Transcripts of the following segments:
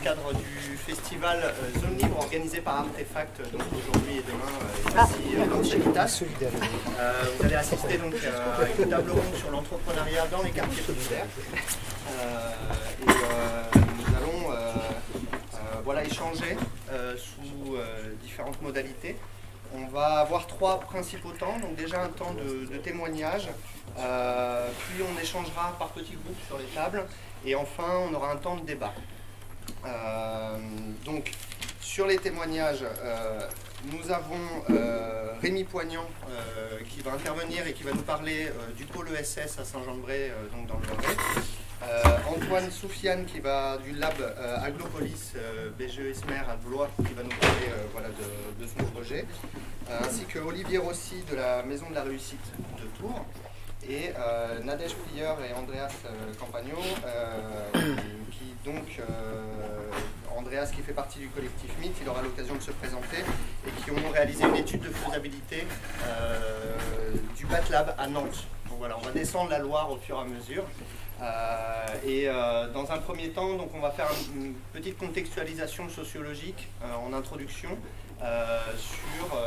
cadre du festival Zone Libre organisé par Artefact, donc aujourd'hui et demain, ici dans Chavitas. Vous allez assister donc à une table ronde sur l'entrepreneuriat dans les quartiers solidaires. Nous allons voilà, échanger sous différentes modalités. On va avoir 3 principaux temps, donc déjà un temps de témoignage, puis on échangera par petits groupes sur les tables, et enfin on aura un temps de débat. Donc sur les témoignages, nous avons Rémi Poignant qui va intervenir et qui va nous parler du pôle ESS à Saint-Jean-de-Bray, donc dans le Loiret. Antoine Soufiane qui va du lab Aglopolis BGE-Esmer à Blois qui va nous parler voilà, de son projet, ainsi que Olivier Rossi de la Maison de la Réussite de Tours et Nadège Plieur et Andreas Campagno qui donc Andreas qui fait partie du collectif MIT, il aura l'occasion de se présenter et qui ont réalisé une étude de faisabilité du BATLab à Nantes. Donc voilà, on va descendre la Loire au fur et à mesure. Dans un premier temps, donc, on va faire une petite contextualisation sociologique en introduction sur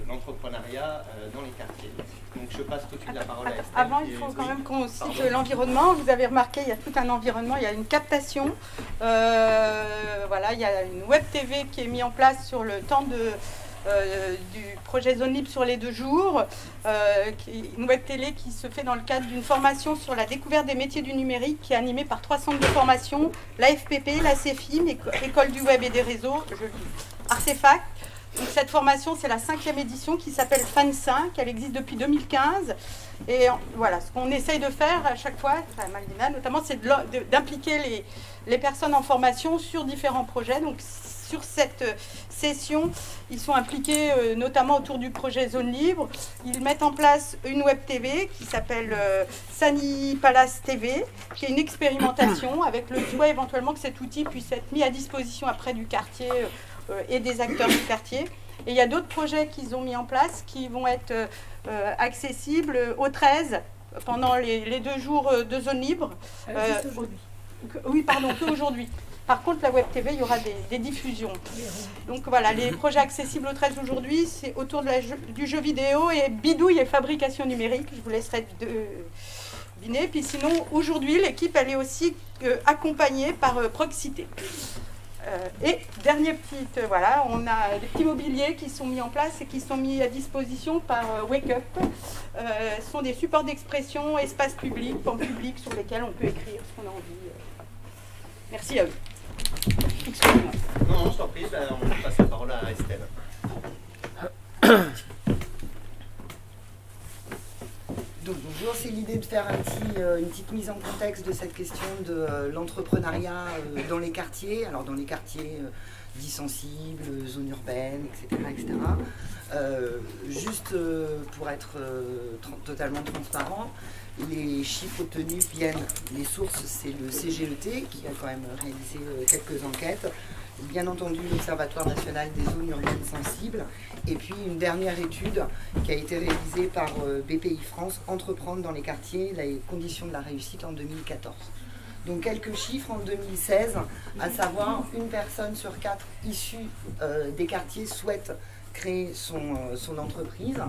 l'entrepreneuriat dans les quartiers. Donc je passe tout de suite la parole à Estelle. Avant, il faut quand même qu'on cite l'environnement. Vous avez remarqué, il y a tout un environnement, il y a une captation. Voilà, il y a une web TV qui est mise en place sur le temps du projet Zone Libre sur les 2 jours, une web télé qui se fait dans le cadre d'une formation sur la découverte des métiers du numérique qui est animée par 3 centres de formation, l'AFPP, la CEFIM, École du Web et des Réseaux, Artefact. Donc cette formation, c'est la 5e édition qui s'appelle FAN 5, elle existe depuis 2015. Et voilà, ce qu'on essaye de faire à chaque fois, enfin, Malvina notamment, c'est d'impliquer les personnes en formation sur différents projets. Donc sur cette session, ils sont impliqués notamment autour du projet Zone Libre. Ils mettent en place une web TV qui s'appelle Sani Palace TV, qui est une expérimentation avec le souhait éventuellement que cet outil puisse être mis à disposition après du quartier et des acteurs du quartier. Et il y a d'autres projets qu'ils ont mis en place qui vont être accessibles au 13 pendant les 2 jours de Zone Libre. Oui, pardon, que aujourd'hui. Par contre, la web TV, il y aura des diffusions. Donc voilà, les projets accessibles au 13 aujourd'hui, c'est autour du jeu vidéo et bidouille et fabrication numérique. Je vous laisserai deviner. Puis sinon, aujourd'hui, l'équipe, elle est aussi accompagnée par Proxité. Et dernier petit, voilà, on a des petits mobiliers qui sont mis en place et qui sont mis à disposition par Wake Up. Ce sont des supports d'expression, espaces publics, pans publics sur lesquels on peut écrire ce qu'on a envie. Merci à eux. Excusez-moi. Non, je t'en prie, on passe la parole à Estelle. Donc, bonjour, c'est l'idée de faire une petite mise en contexte de cette question de l'entrepreneuriat dans les quartiers, alors dans les quartiers dits sensibles, zones urbaines, etc. Juste pour être totalement transparent, les chiffres obtenus viennent, les sources, c'est le CGET qui a quand même réalisé quelques enquêtes, bien entendu l'Observatoire national des zones urbaines sensibles, et puis une dernière étude qui a été réalisée par BPI France, Entreprendre dans les quartiers, les conditions de la réussite en 2014. Donc quelques chiffres en 2016, à savoir 1 personne sur 4 issue des quartiers souhaite créer son entreprise.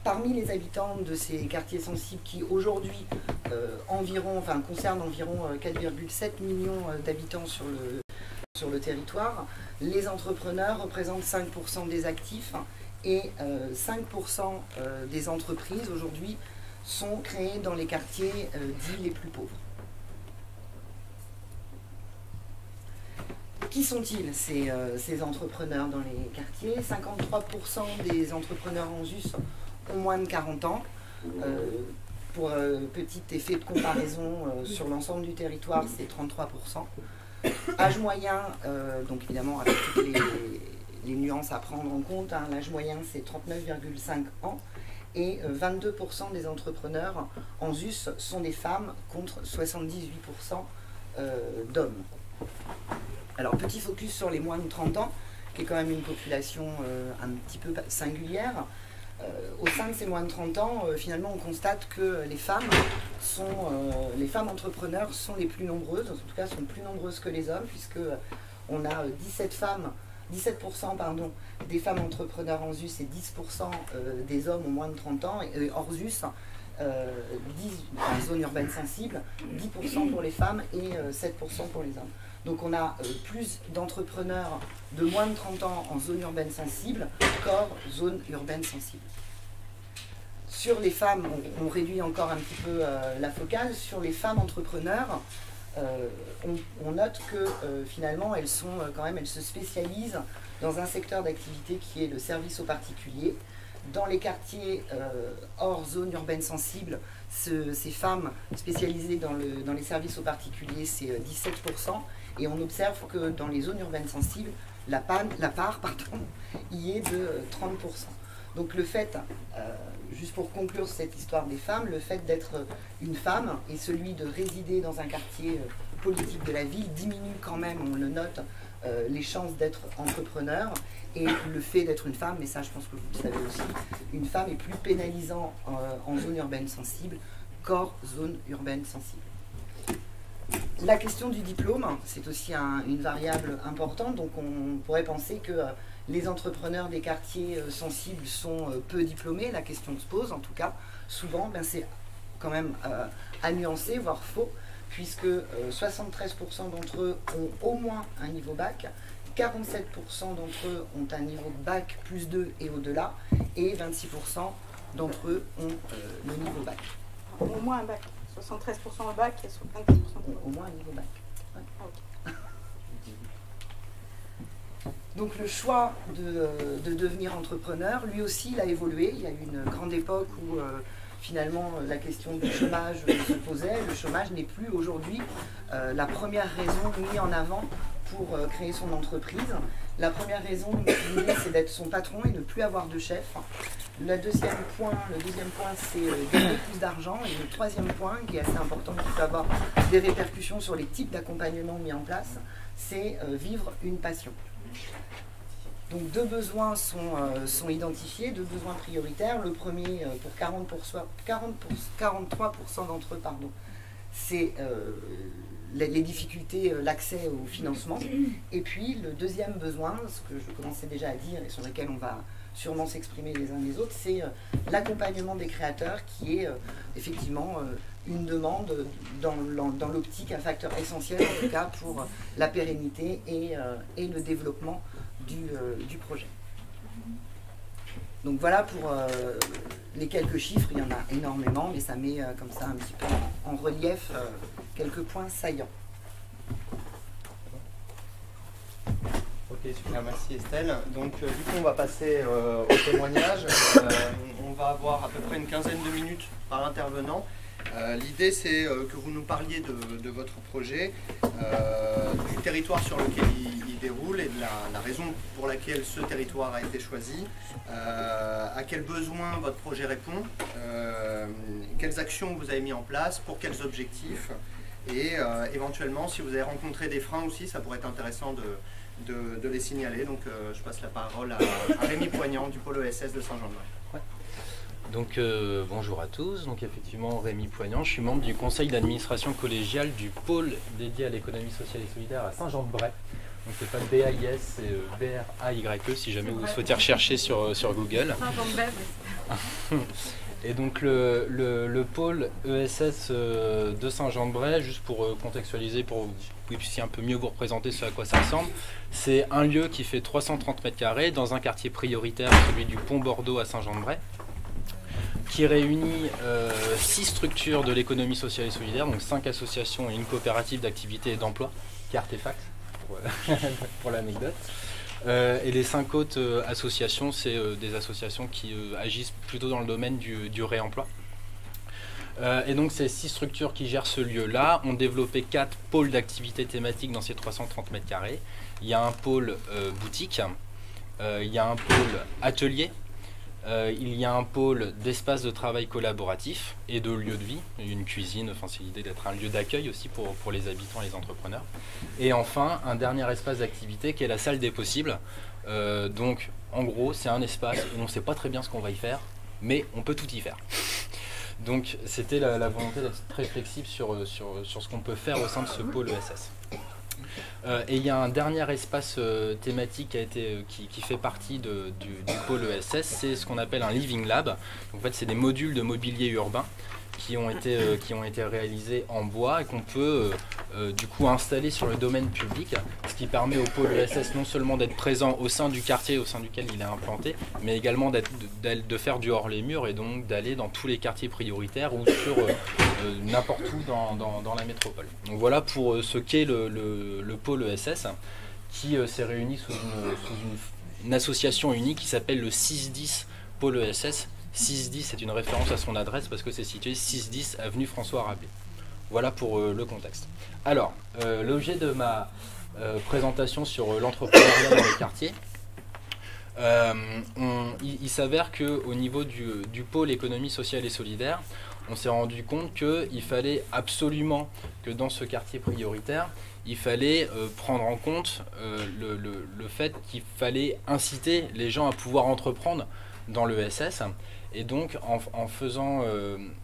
Parmi les habitants de ces quartiers sensibles qui aujourd'hui concernent environ 4,7 millions d'habitants sur le territoire, les entrepreneurs représentent 5% des actifs et 5% des entreprises aujourd'hui sont créées dans les quartiers dits les plus pauvres. Qui sont-ils ces entrepreneurs dans les quartiers? 53% des entrepreneurs en ZUS ont moins de 40 ans. Pour petit effet de comparaison sur l'ensemble du territoire, c'est 33%. Âge moyen, donc évidemment avec toutes les nuances à prendre en compte, hein, l'âge moyen c'est 39,5 ans et 22% des entrepreneurs en ZUS sont des femmes contre 78% d'hommes. Alors petit focus sur les moins de 30 ans, qui est quand même une population un petit peu singulière. Au sein de ces moins de 30 ans, finalement, on constate que les femmes entrepreneurs sont les plus nombreuses, en tout cas sont plus nombreuses que les hommes, puisque on a 17% des femmes entrepreneurs en ZUS et 10% des hommes au moins de 30 ans, et hors ZUS, zone urbaine sensible, 10% pour les femmes et 7% pour les hommes. Donc on a plus d'entrepreneurs de moins de 30 ans en zone urbaine sensible qu'hors zone urbaine sensible. Sur les femmes, on réduit encore un petit peu la focale. Sur les femmes entrepreneurs, on note que finalement elles se spécialisent dans un secteur d'activité qui est le service aux particuliers. Dans les quartiers hors zone urbaine sensible, ces femmes spécialisées dans les services aux particuliers, c'est 17%. Et on observe que dans les zones urbaines sensibles, la part y est de 30%. Donc le fait, juste pour conclure cette histoire des femmes, le fait d'être une femme et celui de résider dans un quartier politique de la ville diminue quand même, on le note, les chances d'être entrepreneur. Et le fait d'être une femme, mais ça je pense que vous le savez aussi, une femme est plus pénalisant en zone urbaine sensible qu'hors zone urbaine sensible. La question du diplôme, c'est aussi une variable importante, donc on pourrait penser que les entrepreneurs des quartiers sensibles sont peu diplômés. La question se pose, en tout cas, souvent, c'est quand même à nuancer, voire faux, puisque 73% d'entre eux ont au moins un niveau bac, 47% d'entre eux ont un niveau bac plus 2 et au-delà, et 26% d'entre eux ont le niveau bac. Au moins un bac. 73% au bac et 70% au moins un niveau bac. Ouais. Okay. Donc le choix de devenir entrepreneur, lui aussi, il a évolué. Il y a eu une grande époque où finalement la question du chômage se posait. Le chômage n'est plus aujourd'hui la première raison mise en avant pour créer son entreprise. La première raison, l'idée, c'est d'être son patron et ne plus avoir de chef. Le deuxième point, c'est gagner plus d'argent. Et le troisième point, qui est assez important, qui peut avoir des répercussions sur les types d'accompagnement mis en place, c'est vivre une passion. Donc deux besoins sont identifiés, deux besoins prioritaires. Le premier, pour 43% d'entre eux, c'est les difficultés, l'accès au financement. Et puis le deuxième besoin, ce que je commençais déjà à dire et sur lequel on va sûrement s'exprimer les uns les autres, c'est l'accompagnement des créateurs qui est effectivement une demande dans l'optique, un facteur essentiel en tout cas pour la pérennité et le développement du projet. Donc voilà pour les quelques chiffres, il y en a énormément, mais ça met comme ça un petit peu en relief quelques points saillants. Ok, super, merci Estelle. Donc du coup on va passer au témoignage. On va avoir à peu près une quinzaine de minutes par intervenant. L'idée c'est que vous nous parliez de votre projet, du territoire sur lequel il déroule et de la raison pour laquelle ce territoire a été choisi, à quels besoins votre projet répond, quelles actions vous avez mis en place, pour quels objectifs, et éventuellement si vous avez rencontré des freins aussi, ça pourrait être intéressant de les signaler. Donc je passe la parole à Rémi Poignant du pôle ESS de Saint-Jean-de-Bray. Ouais. Donc bonjour à tous, donc effectivement Rémi Poignant, je suis membre du conseil d'administration collégiale du pôle dédié à l'économie sociale et solidaire à Saint-Jean-de-Bray. Donc c'est pas BAIS, c'est BRAYE si jamais vous souhaitez rechercher sur Google. Et donc le pôle ESS de Saint-Jean-de-Bray, juste pour contextualiser, pour que vous puissiez un peu mieux vous représenter ce à quoi ça ressemble, c'est un lieu qui fait 330 mètres carrés dans un quartier prioritaire, celui du Pont Bordeaux à Saint-Jean-de-Bray, qui réunit 6 structures de l'économie sociale et solidaire, donc 5 associations et une coopérative d'activité et d'emploi, qui est Artefact, pour l'anecdote. Et les 5 autres associations, c'est des associations qui agissent plutôt dans le domaine du réemploi. Et donc ces 6 structures qui gèrent ce lieu-là ont développé 4 pôles d'activité thématiques dans ces 330 mètres carrés. Il y a un pôle boutique, il y a un pôle atelier, il y a un pôle d'espace de travail collaboratif et de lieu de vie, une cuisine, enfin c'est l'idée d'être un lieu d'accueil aussi pour les habitants et les entrepreneurs. Et enfin, un dernier espace d'activité qui est la salle des possibles. Donc en gros, c'est un espace où on ne sait pas très bien ce qu'on va y faire, mais on peut tout y faire. Donc c'était la volonté d'être très flexible sur ce qu'on peut faire au sein de ce pôle ESS. Et il y a un dernier espace thématique qui fait partie du pôle ESS, c'est ce qu'on appelle un Living Lab. En fait, c'est des modules de mobilier urbain qui ont été réalisés en bois et qu'on peut du coup installer sur le domaine public, ce qui permet au pôle ESS non seulement d'être présent au sein du quartier au sein duquel il est implanté, mais également de faire du hors les murs et donc d'aller dans tous les quartiers prioritaires ou sur n'importe où dans la métropole. Donc voilà pour ce qu'est le pôle ESS qui s'est réuni sous une association unique qui s'appelle le 610 pôle ESS. 610, c'est une référence à son adresse parce que c'est situé 610 avenue François Rabelais. Voilà pour le contexte. Alors, l'objet de ma présentation sur l'entrepreneuriat dans les quartiers, il s'avère qu'au niveau du pôle économie sociale et solidaire, on s'est rendu compte qu'il fallait absolument que dans ce quartier prioritaire, il fallait prendre en compte le fait qu'il fallait inciter les gens à pouvoir entreprendre dans l'ESS. Et donc, en faisant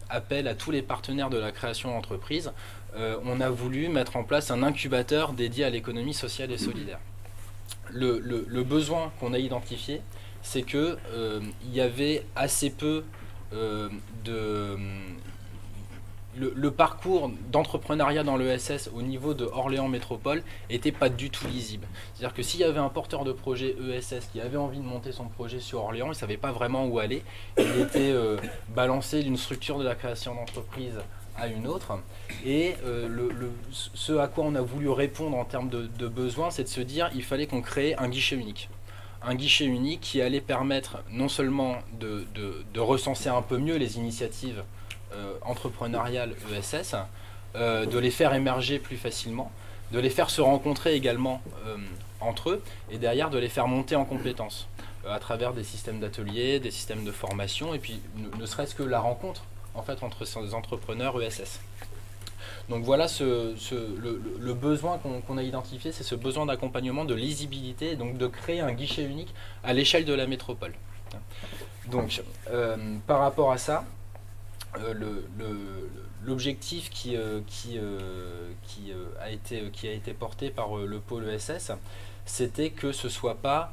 appel à tous les partenaires de la création d'entreprise, on a voulu mettre en place un incubateur dédié à l'économie sociale et solidaire. Le besoin qu'on a identifié, c'est qu'il y avait assez peu le parcours d'entrepreneuriat dans l'ESS au niveau de Orléans Métropole n'était pas du tout lisible. C'est-à-dire que s'il y avait un porteur de projet ESS qui avait envie de monter son projet sur Orléans, il ne savait pas vraiment où aller. Il était balancé d'une structure de la création d'entreprise à une autre. Et ce à quoi on a voulu répondre en termes de besoins, c'est de se dire qu'il fallait qu'on crée un guichet unique. Un guichet unique qui allait permettre non seulement de recenser un peu mieux les initiatives entrepreneuriales ESS, de les faire émerger plus facilement, de les faire se rencontrer également entre eux, et derrière de les faire monter en compétences à travers des systèmes d'ateliers, des systèmes de formation, et puis ne serait-ce que la rencontre en fait entre ces entrepreneurs ESS. Donc voilà le besoin qu'on a identifié, c'est ce besoin d'accompagnement, de lisibilité, donc de créer un guichet unique à l'échelle de la métropole. Donc par rapport à ça, l'objectif qui a été porté par le pôle ESS, c'était que ce ne soit pas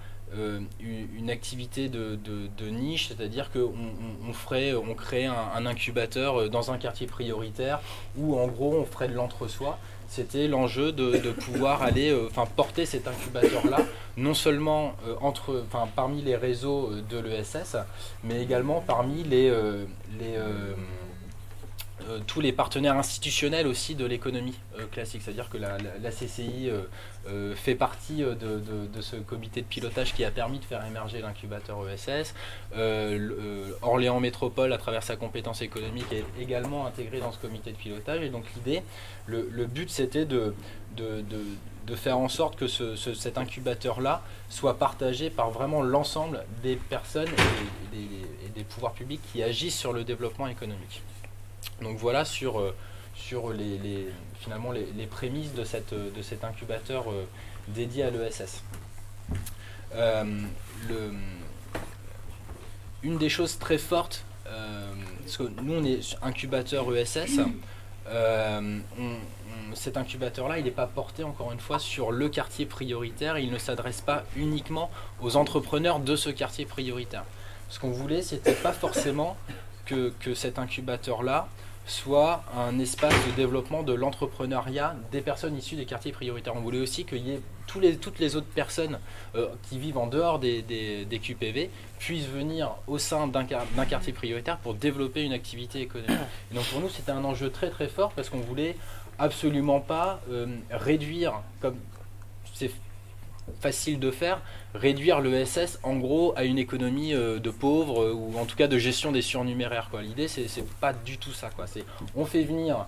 une activité de niche, c'est-à-dire qu'on créait un incubateur dans un quartier prioritaire où en gros on ferait de l'entre-soi. C'était l'enjeu de pouvoir aller porter cet incubateur-là, non seulement parmi les réseaux de l'ESS, mais également parmi tous les partenaires institutionnels aussi de l'économie classique. C'est-à-dire que la CCI fait partie de ce comité de pilotage qui a permis de faire émerger l'incubateur ESS. Orléans Métropole, à travers sa compétence économique, est également intégré dans ce comité de pilotage. Et donc l'idée, le but, c'était de faire en sorte que cet incubateur-là soit partagé par vraiment l'ensemble des personnes et des pouvoirs publics qui agissent sur le développement économique. Donc voilà sur finalement les prémices de cet incubateur dédié à l'ESS. Une des choses très fortes, parce que nous on est incubateur ESS, cet incubateur-là, il n'est pas porté encore une fois sur le quartier prioritaire, il ne s'adresse pas uniquement aux entrepreneurs de ce quartier prioritaire. Ce qu'on voulait, c'était pas forcément que cet incubateur-là soit un espace de développement de l'entrepreneuriat des personnes issues des quartiers prioritaires. On voulait aussi qu'il y ait toutes les autres personnes qui vivent en dehors des QPV puissent venir au sein d'un quartier prioritaire pour développer une activité économique. Et donc pour nous, c'était un enjeu très très fort parce qu'on voulait absolument pas réduire, comme c'est facile de faire, réduire l'ESS en gros à une économie de pauvres ou en tout cas de gestion des surnuméraires. L'idée c'est pas du tout ça. On fait venir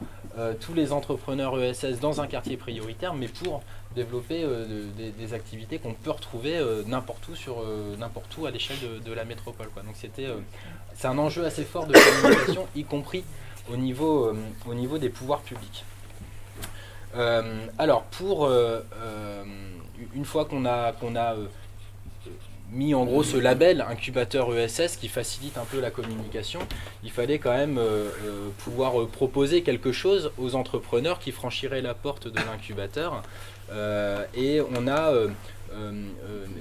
tous les entrepreneurs ESS dans un quartier prioritaire mais pour développer des activités qu'on peut retrouver n'importe où à l'échelle de la métropole. Donc c'est un enjeu assez fort de communication, y compris au niveau des pouvoirs publics. Alors une fois qu'on a mis en gros ce label incubateur ESS qui facilite un peu la communication, il fallait quand même pouvoir proposer quelque chose aux entrepreneurs qui franchiraient la porte de l'incubateur. Et on a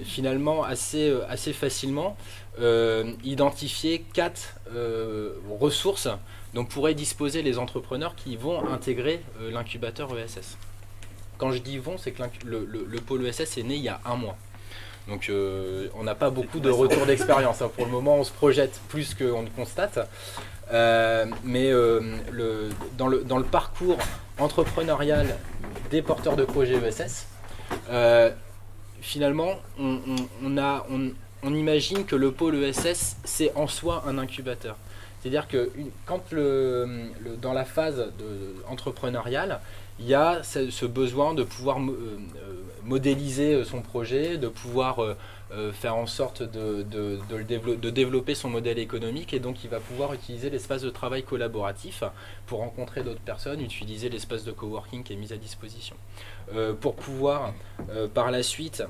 finalement assez facilement identifié 4 ressources dont pourraient disposer les entrepreneurs qui vont intégrer l'incubateur ESS. Quand je dis vont, c'est que le pôle ESS est né il y a 1 mois. Donc on n'a pas beaucoup de retours d'expérience. Hein. Pour le moment, on se projette plus qu'on ne constate. Mais dans le parcours entrepreneurial des porteurs de projets ESS, finalement, on imagine que le pôle ESS, c'est en soi un incubateur. C'est-à-dire que quand dans la phase entrepreneuriale, il y a ce besoin de pouvoir modéliser son projet, de pouvoir faire en sorte de développer son modèle économique, et donc il va pouvoir utiliser l'espace de travail collaboratif pour rencontrer d'autres personnes, utiliser l'espace de coworking qui est mis à disposition. Pour pouvoir par la suite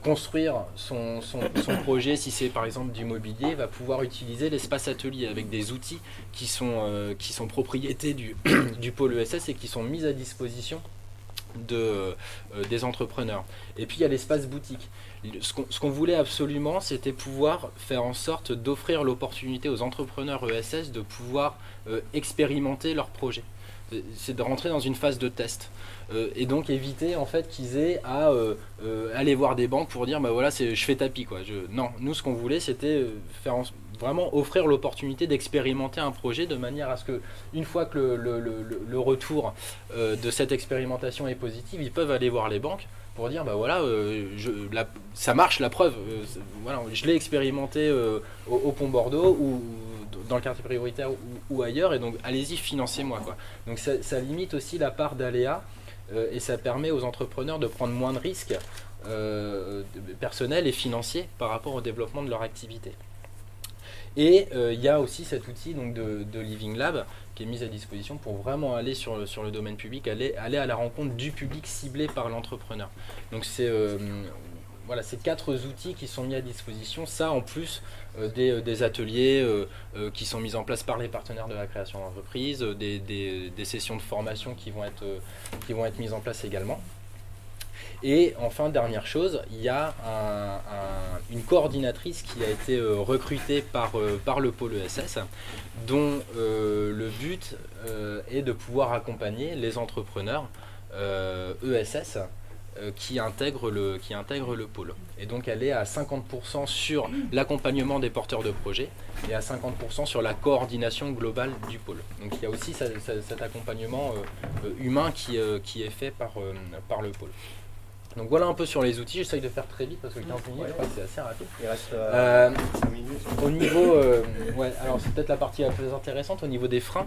construire son projet, si c'est par exemple du mobilier, va pouvoir utiliser l'espace atelier avec des outils qui sont propriétés du pôle ESS et qui sont mis à disposition des entrepreneurs. Et puis il y a l'espace boutique. Ce qu'on voulait absolument, c'était pouvoir faire en sorte d'offrir l'opportunité aux entrepreneurs ESS de pouvoir expérimenter leur projet. C'est de rentrer dans une phase de test. Et donc éviter en fait qu'ils aient à aller voir des banques pour dire bah voilà, je fais tapis quoi. Non, nous ce qu'on voulait, c'était vraiment offrir l'opportunité d'expérimenter un projet de manière à ce que, une fois que le retour de cette expérimentation est positif, ils peuvent aller voir les banques pour dire bah voilà, ça marche, la preuve, voilà, je l'ai expérimenté au Pont Bordeaux ou dans le quartier prioritaire ou ailleurs, et donc allez-y, financez-moi quoi. Donc ça limite aussi la part d'aléa et ça permet aux entrepreneurs de prendre moins de risques personnels et financiers par rapport au développement de leur activité. Et il y a aussi cet outil donc, de Living Lab qui est mis à disposition pour vraiment aller sur le domaine public, aller à la rencontre du public ciblé par l'entrepreneur. Donc c'est voilà, ces 4 outils qui sont mis à disposition, ça en plus des ateliers qui sont mis en place par les partenaires de la création d'entreprise, des sessions de formation qui vont être mises en place également. Et enfin, dernière chose, il y a une coordinatrice qui a été recrutée par le pôle ESS, dont le but est de pouvoir accompagner les entrepreneurs ESS qui intègrent le pôle. Et donc elle est à 50% sur l'accompagnement des porteurs de projets et à 50% sur la coordination globale du pôle. Donc il y a aussi cet accompagnement humain qui est fait par le pôle. Donc voilà un peu sur les outils, j'essaye de faire très vite parce que 15 minutes, je crois que c'est assez rapide. Il reste 5 minutes. Au niveau, ouais, alors c'est peut-être la partie la plus intéressante, au niveau des freins.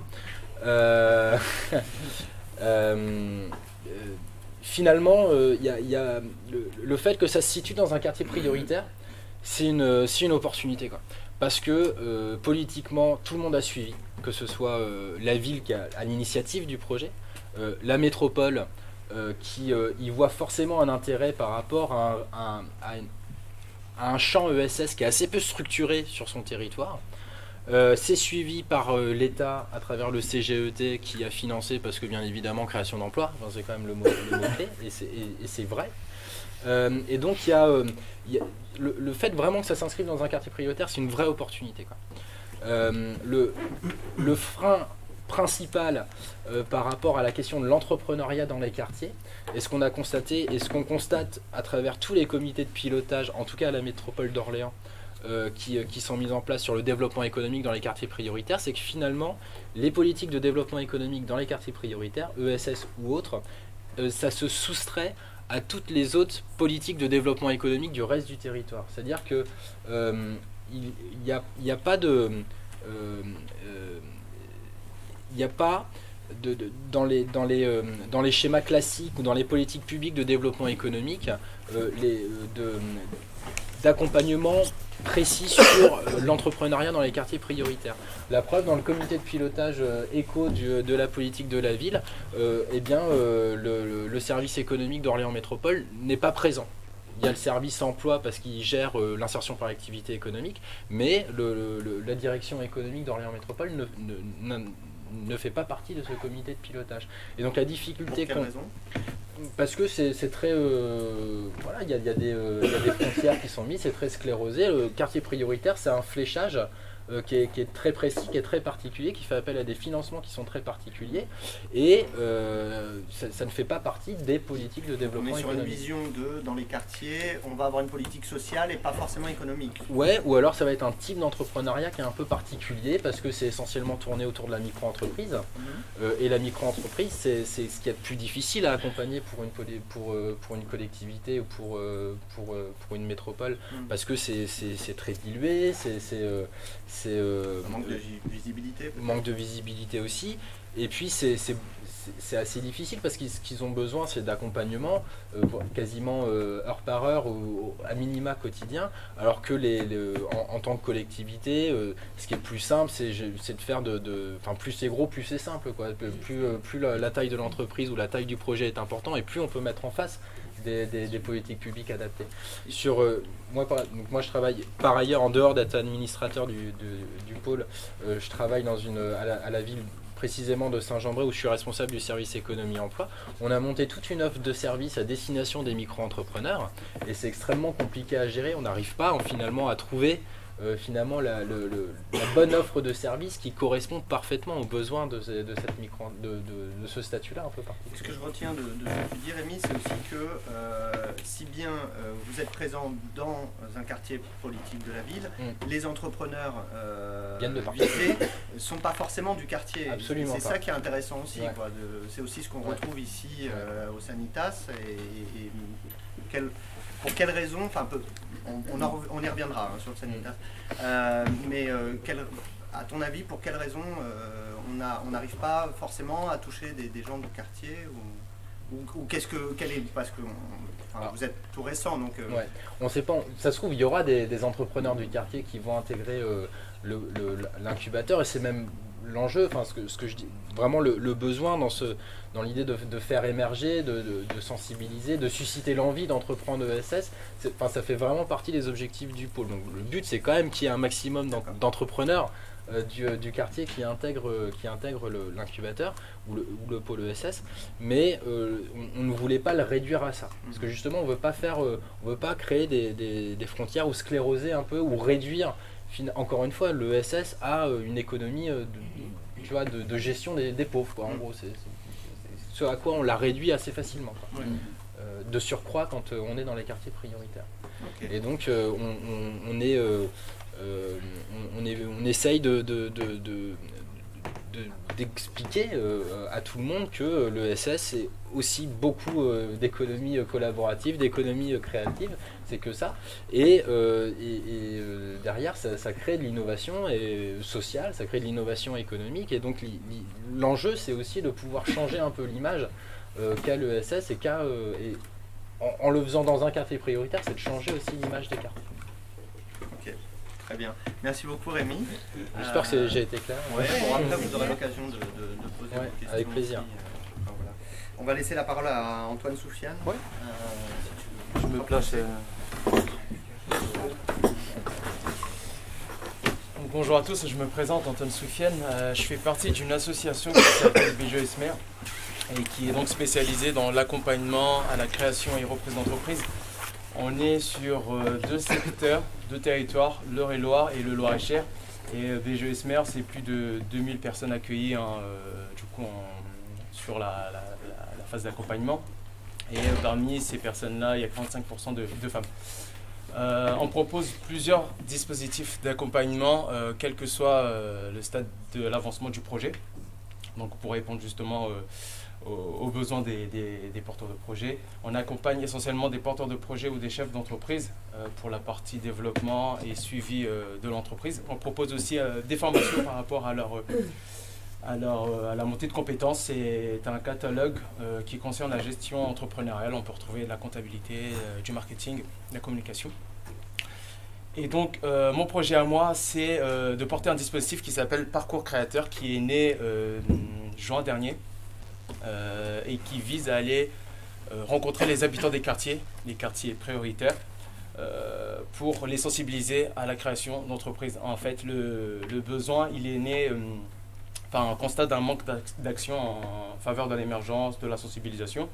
Finalement, y a le fait que ça se situe dans un quartier prioritaire, c'est une opportunité, quoi. Parce que politiquement, tout le monde a suivi, que ce soit la ville qui a à l'initiative du projet, la métropole, qui y voit forcément un intérêt par rapport à un champ ESS qui est assez peu structuré sur son territoire. C'est suivi par l'État à travers le CGET qui a financé, parce que bien évidemment création d'emplois, enfin, c'est quand même le mot-clé, et c'est vrai. Et donc il y a le fait vraiment que ça s'inscrive dans un quartier prioritaire, c'est une vraie opportunité, quoi. Le frein principal par rapport à la question de l'entrepreneuriat dans les quartiers, et ce qu'on a constaté et ce qu'on constate à travers tous les comités de pilotage, en tout cas à la métropole d'Orléans, qui sont mises en place sur le développement économique dans les quartiers prioritaires, c'est que finalement les politiques de développement économique dans les quartiers prioritaires, ESS ou autres, ça se soustrait à toutes les autres politiques de développement économique du reste du territoire. C'est-à-dire que il n'y a pas de dans les schémas classiques ou dans les politiques publiques de développement économique d'accompagnement précis sur l'entrepreneuriat dans les quartiers prioritaires. La preuve, dans le comité de pilotage éco de la politique de la ville, eh bien, le service économique d'Orléans Métropole n'est pas présent il y a le service emploi parce qu'il gère l'insertion par l'activité économique, mais la direction économique d'Orléans Métropole ne fait pas partie de ce comité de pilotage. Et donc la difficulté... Pour quelle raison ? Parce que c'est très... voilà, il y a des frontières qui sont mises, c'est très sclérosé. Le quartier prioritaire, c'est un fléchage qui est très précis, qui est très particulier, qui fait appel à des financements qui sont très particuliers, et ça ne fait pas partie des politiques de développement économique. On est sur une vision de, dans les quartiers, on va avoir une politique sociale et pas forcément économique. Ouais, ou alors ça va être un type d'entrepreneuriat qui est un peu particulier, parce que c'est essentiellement tourné autour de la micro-entreprise, et la micro-entreprise, c'est ce qu'il y a de plus difficile à accompagner pour une collectivité ou pour une métropole, parce que c'est très dilué, manque de visibilité. Manque de visibilité aussi. Et puis c'est assez difficile parce que ce qu'ils ont besoin, c'est d'accompagnement quasiment heure par heure ou à minima quotidien, alors que en tant que collectivité, ce qui est plus simple, c'est de faire enfin, plus c'est gros, plus c'est simple, quoi. Plus la taille de l'entreprise ou la taille du projet est important, et plus on peut mettre en face des politiques publiques adaptées. Moi je travaille par ailleurs, en dehors d'être administrateur du pôle, je travaille à la ville précisément de Saint-Jean-Bray, où je suis responsable du service économie-emploi. On a monté toute une offre de services à destination des micro-entrepreneurs, et c'est extrêmement compliqué à gérer. On n'arrive pas finalement à trouver finalement la bonne offre de service qui correspond parfaitement aux besoins de ce statut-là un peu particulier. Ce que je retiens de ce que tu dis, Rémi, c'est aussi que si bien vous êtes présent dans un quartier politique de la ville, les entrepreneurs visés ne sont pas forcément du quartier. Absolument. C'est ça qui est intéressant aussi. Ouais. C'est aussi ce qu'on retrouve ici au Sanitas. Pour quelles raisons, enfin, on y reviendra sur le Sanitas, mais à ton avis, pour quelles raisons on n'arrive pas forcément à toucher des gens du quartier ou parce que vous êtes tout récent, donc... Ouais. On sait pas, ça se trouve, il y aura des entrepreneurs du quartier qui vont intégrer l'incubateur, et c'est même l'enjeu, enfin ce que je dis, vraiment le besoin dans l'idée de faire émerger, de sensibiliser, de susciter l'envie d'entreprendre ESS. Ça fait vraiment partie des objectifs du pôle. Donc le but, c'est quand même qu'il y ait un maximum d'entrepreneurs du quartier qui intègrent l'incubateur ou le pôle ESS, mais on ne voulait pas le réduire à ça, parce que justement on veut pas créer des frontières ou scléroser un peu ou réduire. Encore une fois, l'ESS a une économie de gestion des pauvres, quoi. En gros, c'est ce à quoi on l'a réduit assez facilement, quoi. De surcroît quand on est dans les quartiers prioritaires. Okay. Et donc on essaye d'expliquer à tout le monde que l'ESS c'est aussi beaucoup d'économie collaborative, d'économie créative, c'est que ça. Et derrière, ça crée de l'innovation sociale, ça crée de l'innovation économique. Et donc l'enjeu, c'est aussi de pouvoir changer un peu l'image qu'a l'ESS en le faisant dans un quartier prioritaire, c'est de changer aussi l'image des quartiers. Ok, très bien. Merci beaucoup, Rémi. J'espère que j'ai été clair. Ouais, après, vous aurez l'occasion de poser vos questions. Avec plaisir. Aussi, voilà. On va laisser la parole à Antoine Soufiane. Ouais. Si je me place. Bonjour à tous, je me présente, Antoine Soufiane. Je fais partie d'une association qui s'appelle BGE-SMER et qui est donc spécialisée dans l'accompagnement à la création et reprise d'entreprise. On est sur deux secteurs, deux territoires, l'Eure-et-Loire et le Loir-et-Cher. Et BGE-SMER, c'est plus de 2000 personnes accueillies sur la phase d'accompagnement. Et parmi ces personnes-là, il y a 45% de femmes. On propose plusieurs dispositifs d'accompagnement, quel que soit le stade de l'avancement du projet. Donc pour répondre justement aux besoins des porteurs de projets. On accompagne essentiellement des porteurs de projets ou des chefs d'entreprise pour la partie développement et suivi de l'entreprise. On propose aussi des formations par rapport à la montée de compétences. C'est un catalogue qui concerne la gestion entrepreneuriale. On peut retrouver de la comptabilité, du marketing, de la communication. Et donc, mon projet à moi, c'est de porter un dispositif qui s'appelle Parcours Créateur, qui est né juin dernier et qui vise à aller rencontrer les habitants des quartiers, les quartiers prioritaires, pour les sensibiliser à la création d'entreprises. En fait, le besoin, il est né un constat d'un manque d'action en faveur de l'émergence, de la sensibilisation.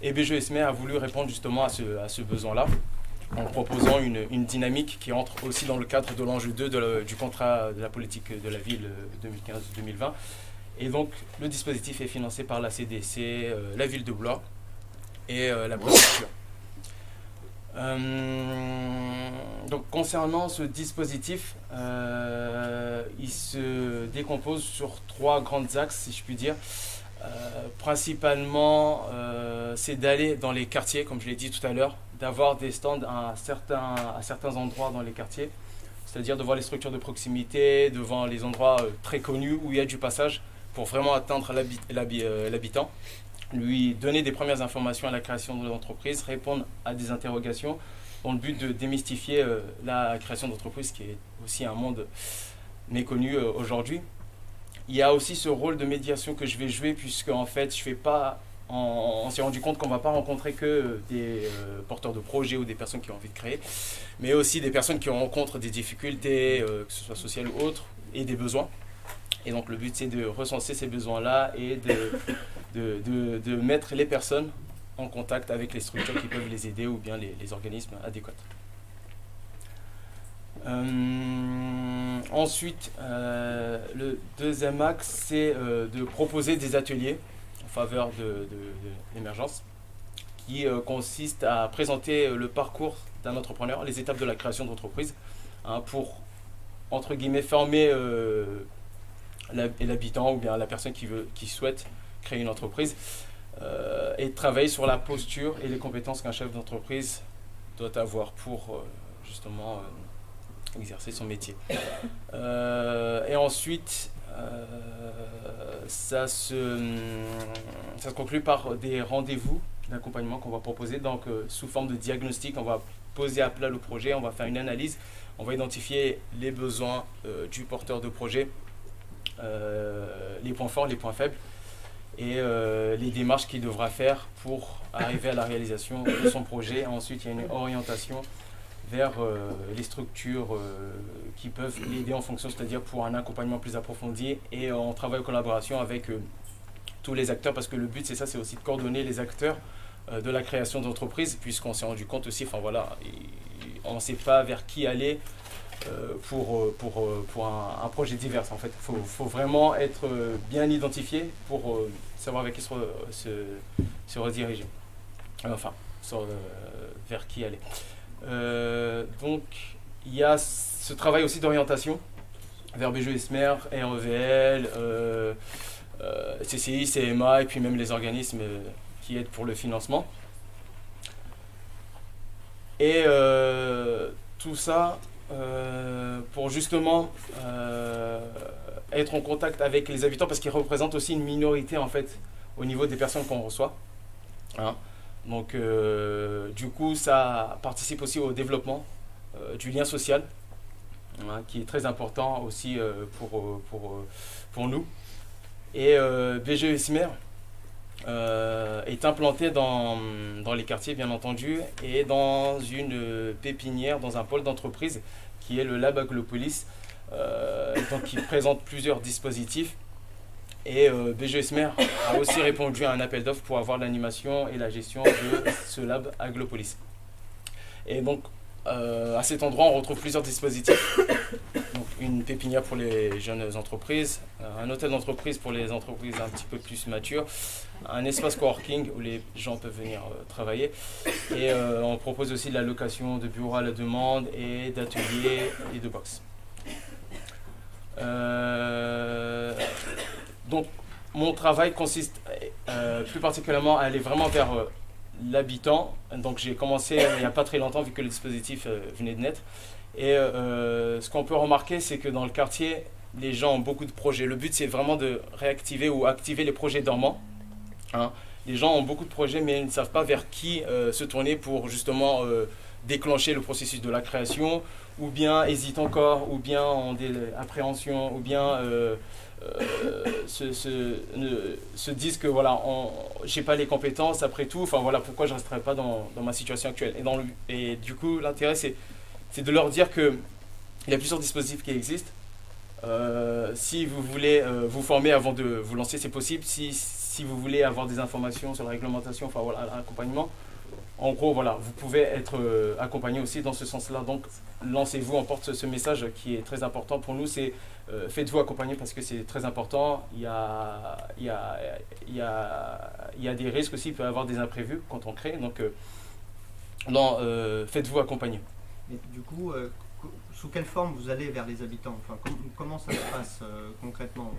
Et BGESMER a voulu répondre justement à ce besoin-là, en proposant une dynamique qui entre aussi dans le cadre de l'enjeu 2 du contrat de la politique de la ville 2015-2020. Et donc, le dispositif est financé par la CDC, la ville de Blois et la préfecture. Donc, concernant ce dispositif, il se décompose sur 3 grands axes, si je puis dire. Principalement, c'est d'aller dans les quartiers, comme je l'ai dit tout à l'heure, d'avoir des stands à certains endroits dans les quartiers, c'est-à-dire devant les structures de proximité, devant les endroits très connus où il y a du passage, pour vraiment atteindre l'habitant, lui donner des premières informations à la création de l'entreprise, répondre à des interrogations dans le but de démystifier la création d'entreprise, qui est aussi un monde méconnu aujourd'hui. Il y a aussi ce rôle de médiation que je vais jouer, puisque en fait, je fais pas, on s'est rendu compte qu'on ne va pas rencontrer que des porteurs de projets ou des personnes qui ont envie de créer, mais aussi des personnes qui rencontrent des difficultés, que ce soit sociales ou autres, et des besoins. Et donc le but, c'est de recenser ces besoins-là et de mettre les personnes en contact avec les structures qui peuvent les aider ou bien les organismes adéquats. Ensuite, le deuxième axe, c'est de proposer des ateliers en faveur de l'émergence qui consistent à présenter le parcours d'un entrepreneur, les étapes de la création d'entreprise, pour, entre guillemets, former l'habitant ou bien la personne qui souhaite créer une entreprise et travailler sur la posture et les compétences qu'un chef d'entreprise doit avoir pour justement exercer son métier. Et ensuite, ça se conclut par des rendez-vous d'accompagnement qu'on va proposer. Donc, sous forme de diagnostic, on va poser à plat le projet, on va faire une analyse, on va identifier les besoins du porteur de projet, les points forts, les points faibles, et les démarches qu'il devra faire pour arriver à la réalisation de son projet. Ensuite, il y a une orientation vers les structures qui peuvent l'aider en fonction, c'est-à-dire pour un accompagnement plus approfondi, et on travaille en collaboration avec tous les acteurs, parce que le but, c'est ça, c'est aussi de coordonner les acteurs de la création d'entreprise, puisqu'on s'est rendu compte aussi, enfin voilà, on ne sait pas vers qui aller pour un projet divers. En fait, il faut vraiment être bien identifié pour savoir avec qui se rediriger, enfin, vers qui aller. Donc, il y a ce travail aussi d'orientation vers BGESMER, REVL, CCI, CMA, et puis même les organismes qui aident pour le financement. Et tout ça pour justement être en contact avec les habitants, parce qu'ils représentent aussi une minorité en fait au niveau des personnes qu'on reçoit. Donc du coup, ça participe aussi au développement du lien social, qui est très important aussi pour nous. Et BGESMER est implanté dans les quartiers, bien entendu, et dans une pépinière, dans un pôle d'entreprise qui est le Lab Aglopolis, donc qui présente plusieurs dispositifs. Et BGESMER a aussi répondu à un appel d'offres pour avoir l'animation et la gestion de ce Lab Aglopolis. Et donc, à cet endroit, on retrouve plusieurs dispositifs. Donc, une pépinière pour les jeunes entreprises, un hôtel d'entreprise pour les entreprises un petit peu plus matures, un espace coworking où les gens peuvent venir travailler. Et on propose aussi de la location de bureaux à la demande et d'ateliers et de box. Donc, mon travail consiste plus particulièrement à aller vraiment vers l'habitant. Donc, j'ai commencé il n'y a pas très longtemps, vu que le dispositif venait de naître. Et ce qu'on peut remarquer, c'est que dans le quartier, les gens ont beaucoup de projets. Le but, c'est vraiment de réactiver ou activer les projets dormants. Les gens ont beaucoup de projets, mais ils ne savent pas vers qui se tourner pour justement déclencher le processus de la création, ou bien hésitent encore, ou bien ont des appréhensions, ou bien se disent que voilà, j'ai pas les compétences après tout, enfin voilà pourquoi je resterai pas dans ma situation actuelle. Et du coup, l'intérêt c'est de leur dire que il y a plusieurs dispositifs qui existent. Si vous voulez vous former avant de vous lancer, c'est possible. Si vous voulez avoir des informations sur la réglementation, enfin voilà, l'accompagnement, en gros, voilà, vous pouvez être accompagné aussi dans ce sens-là. Donc, lancez-vous, on porte ce message qui est très important pour nous, c'est faites-vous accompagner parce que c'est très important. Il y a des risques aussi, il peut y avoir des imprévus quand on crée. Donc, faites-vous accompagner. Et du coup, sous quelle forme vous allez vers les habitants? Enfin, comment ça se passe concrètement?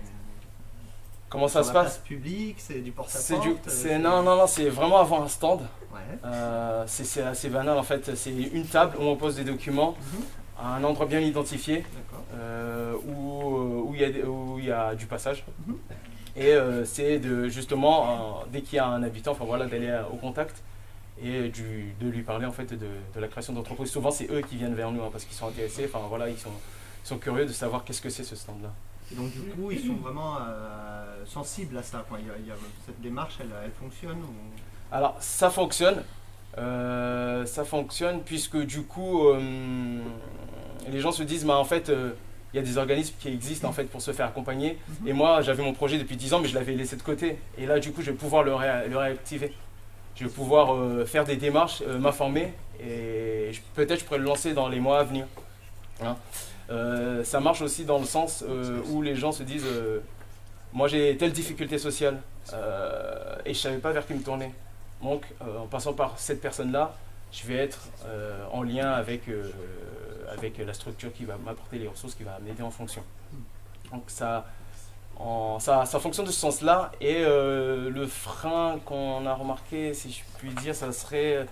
Comment ça se passe? Public, c'est du porte-à-porte? Non, c'est vraiment avoir un stand. Ouais. C'est assez banal en fait. C'est une table où on pose des documents à un endroit bien identifié où il y a du passage. Et c'est justement, dès qu'il y a un habitant, enfin voilà, d'aller au contact et de lui parler en fait de la création d'entreprise. Souvent c'est eux qui viennent vers nous parce qu'ils sont intéressés, enfin voilà, ils sont curieux de savoir qu'est-ce que c'est ce stand-là. Et donc du coup, ils sont vraiment sensibles à ça, quoi. Cette démarche, elle fonctionne ou... Alors ça fonctionne puisque du coup, les gens se disent, bah, en fait, il y a des organismes qui existent en fait pour se faire accompagner. Et moi, j'avais mon projet depuis 10 ans, mais je l'avais laissé de côté. Et là, du coup, je vais pouvoir le réactiver. Je vais pouvoir faire des démarches, m'informer et peut-être je pourrais le lancer dans les mois à venir. Hein. Ça marche aussi dans le sens où les gens se disent moi j'ai telle difficulté sociale et je ne savais pas vers qui me tourner. Donc en passant par cette personne-là, je vais être en lien avec la structure qui va m'apporter les ressources, qui va m'aider en fonction. Donc ça fonctionne de ce sens-là. Et le frein qu'on a remarqué, si je puis dire, ça serait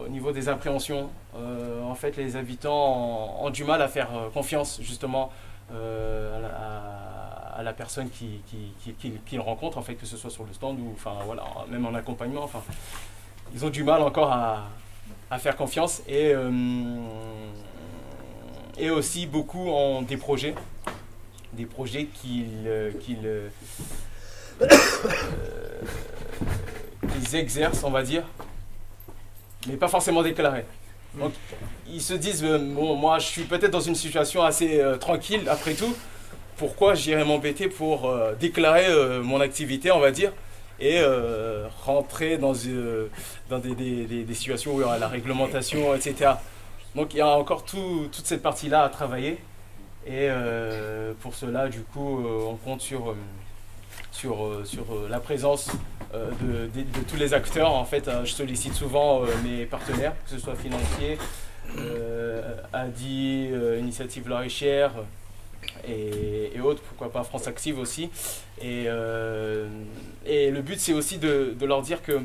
au niveau des appréhensions. En fait, les habitants ont du mal à faire confiance justement à la personne qu'ils rencontrent, en fait, que ce soit sur le stand ou enfin, voilà, même en accompagnement. Enfin, ils ont du mal encore à faire confiance et aussi beaucoup ont des projets qu'ils exercent, on va dire, mais pas forcément déclarés. Donc ils se disent bon, moi je suis peut-être dans une situation assez tranquille après tout, pourquoi j'irais m'embêter pour déclarer mon activité, on va dire, et rentrer dans des situations où il y aura la réglementation, etc. Donc il y a encore toute cette partie-là à travailler. Et pour cela, du coup, on compte sur la présence de tous les acteurs. En fait, je sollicite souvent mes partenaires, que ce soit financiers, ADI, Initiative La Richère et autres, pourquoi pas France Active aussi. Et le but, c'est aussi de leur dire que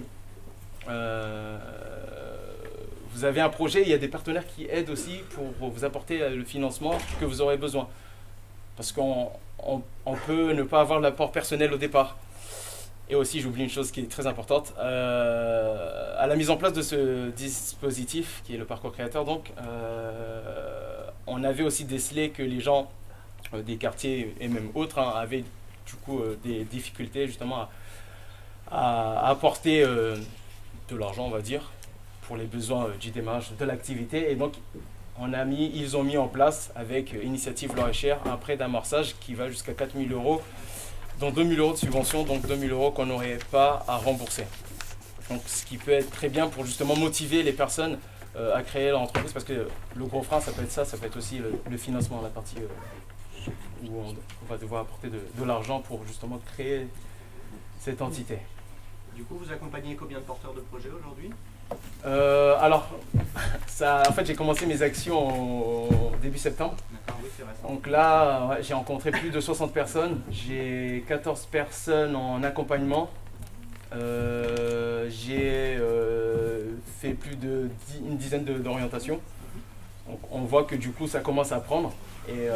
vous avez un projet, il y a des partenaires qui aident aussi pour vous apporter le financement que vous aurez besoin. Parce qu'on peut ne pas avoir l'apport personnel au départ. Et aussi, j'oublie une chose qui est très importante, à la mise en place de ce dispositif, qui est le parcours créateur, donc, on avait aussi décelé que les gens des quartiers et même autres avaient du coup des difficultés justement à apporter de l'argent, on va dire, pour les besoins du démarrage de l'activité. Et donc, ils ont mis en place avec Initiative La Richère un prêt d'amorçage qui va jusqu'à 4 000 €, dont 2 000 € de subvention, donc 2 000 € qu'on n'aurait pas à rembourser. Donc, ce qui peut être très bien pour justement motiver les personnes à créer leur entreprise, parce que le gros frein, ça peut être ça, ça peut être aussi le financement, la partie où on va devoir apporter de l'argent pour justement créer cette entité. Du coup, vous accompagnez combien de porteurs de projets aujourd'hui ? Alors, en fait, j'ai commencé mes actions au début septembre. Oui, c'est récent. Donc là, ouais, j'ai rencontré plus de 60 personnes. J'ai 14 personnes en accompagnement. J'ai fait plus une dizaine d'orientations. Donc on voit que du coup, ça commence à prendre. Et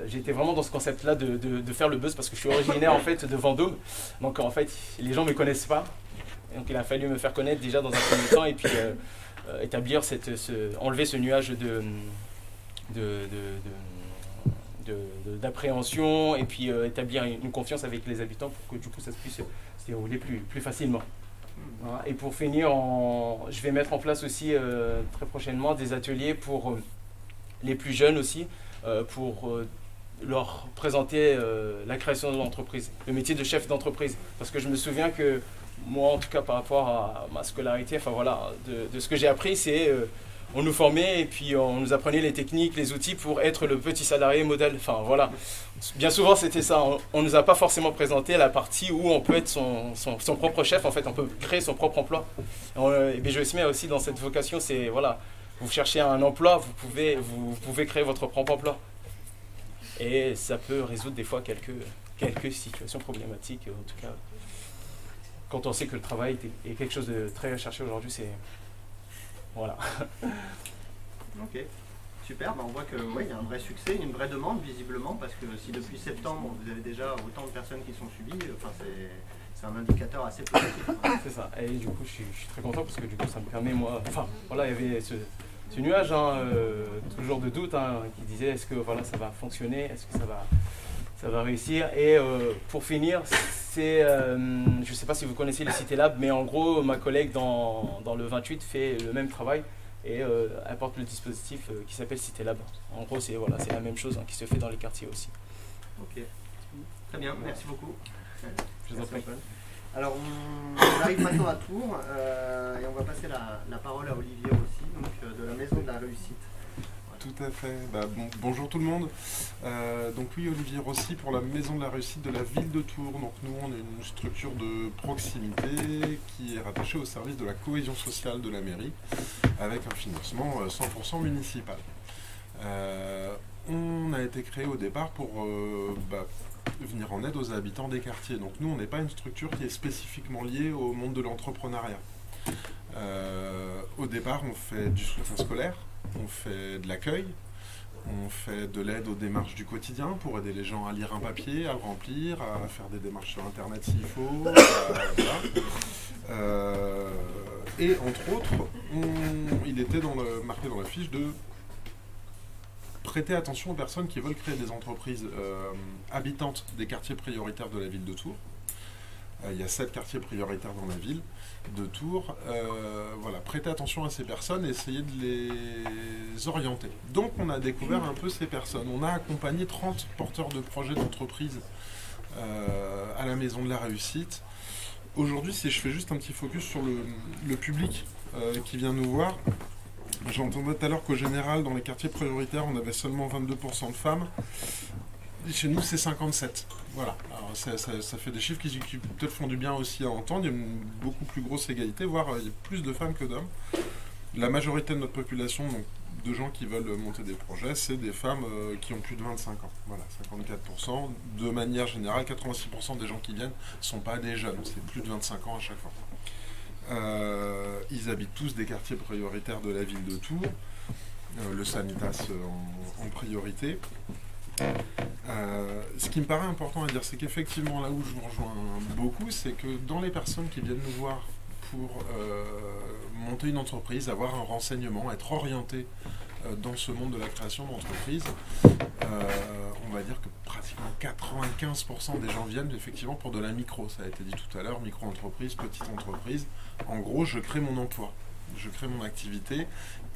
j'étais vraiment dans ce concept-là de faire le buzz parce que je suis originaire en fait de Vendôme. Donc en fait, les gens ne me connaissent pas. Donc il a fallu me faire connaître déjà dans un premier temps et puis établir enlever ce nuage d'appréhension et puis établir une confiance avec les habitants pour que du coup ça puisse se dérouler plus facilement. Voilà. Et pour finir, je vais mettre en place aussi très prochainement des ateliers pour les plus jeunes aussi, pour leur présenter la création de l'entreprise, le métier de chef d'entreprise. Parce que je me souviens que moi, en tout cas par rapport à ma scolarité, enfin voilà, de ce que j'ai appris, c'est on nous formait et puis on nous apprenait les techniques, les outils pour être le petit salarié modèle. Enfin voilà, bien souvent c'était ça. On nous a pas forcément présenté la partie où on peut être son propre chef. En fait, on peut créer son propre emploi. Et BGESMI aussi dans cette vocation, c'est voilà, vous cherchez un emploi, vous pouvez créer votre propre emploi. Et ça peut résoudre des fois quelques situations problématiques. En tout cas, quand on sait que le travail est quelque chose de très recherché aujourd'hui, c'est voilà. Ok, super. On voit qu'il y a un vrai succès, une vraie demande visiblement, parce que si depuis septembre vous avez déjà autant de personnes qui sont suivies, c'est un indicateur assez positif. C'est ça. Et du coup, je suis très content parce que du coup, ça me permet moi. Enfin, voilà, il y avait ce nuage, toujours de doute, qui disait est-ce que voilà, ça va fonctionner, est-ce que ça va réussir. Et pour finir, je ne sais pas si vous connaissez le Citélab, mais en gros, ma collègue dans le 28 fait le même travail et apporte le dispositif qui s'appelle Citélab. En gros, c'est la même chose qui se fait dans les quartiers aussi. Ok, très bien, merci beaucoup. Je vous en prie. Alors, on arrive maintenant à Tours et on va passer la parole à Olivier Rossi, donc de la Maison de la Réussite. Tout à fait. Bonjour tout le monde. Donc oui, Olivier Rossi pour la Maison de la Réussite de la ville de Tours. Donc nous, on est une structure de proximité qui est rattachée au service de la cohésion sociale de la mairie avec un financement 100% municipal. On a été créé au départ pour venir en aide aux habitants des quartiers. Donc nous, on n'est pas une structure qui est spécifiquement liée au monde de l'entrepreneuriat. Au départ, on fait du soutien scolaire, on fait de l'accueil, on fait de l'aide aux démarches du quotidien pour aider les gens à lire un papier, à le remplir, à faire des démarches sur Internet s'il faut. Et entre autres, il était marqué dans la fiche de prêter attention aux personnes qui veulent créer des entreprises habitantes des quartiers prioritaires de la ville de Tours. Il y a 7 quartiers prioritaires dans la ville de Tours. Prêtez attention à ces personnes et essayez de les orienter. Donc on a découvert un peu ces personnes. On a accompagné 30 porteurs de projets d'entreprise à la Maison de la Réussite. Aujourd'hui, si je fais juste un petit focus sur le public qui vient nous voir, j'entendais tout à l'heure qu'au général, dans les quartiers prioritaires, on avait seulement 22% de femmes. Chez nous, c'est 57. Voilà. Alors, ça fait des chiffres qui peut-être font du bien aussi à entendre. Il y a une beaucoup plus grosse égalité, voire il y a plus de femmes que d'hommes. La majorité de notre population, donc, de gens qui veulent monter des projets, c'est des femmes qui ont plus de 25 ans. Voilà, 54%. De manière générale, 86% des gens qui viennent ne sont pas des jeunes. C'est plus de 25 ans à chaque fois. Ils habitent tous des quartiers prioritaires de la ville de Tours. Le Sanitas en priorité. Ce qui me paraît important à dire, c'est qu'effectivement, là où je vous rejoins beaucoup, c'est que dans les personnes qui viennent nous voir pour monter une entreprise, avoir un renseignement, être orienté dans ce monde de la création d'entreprise, on va dire que pratiquement 95% des gens viennent effectivement pour de la micro. Ça a été dit tout à l'heure, micro-entreprise, petite entreprise. En gros, je crée mon emploi. Je crée mon activité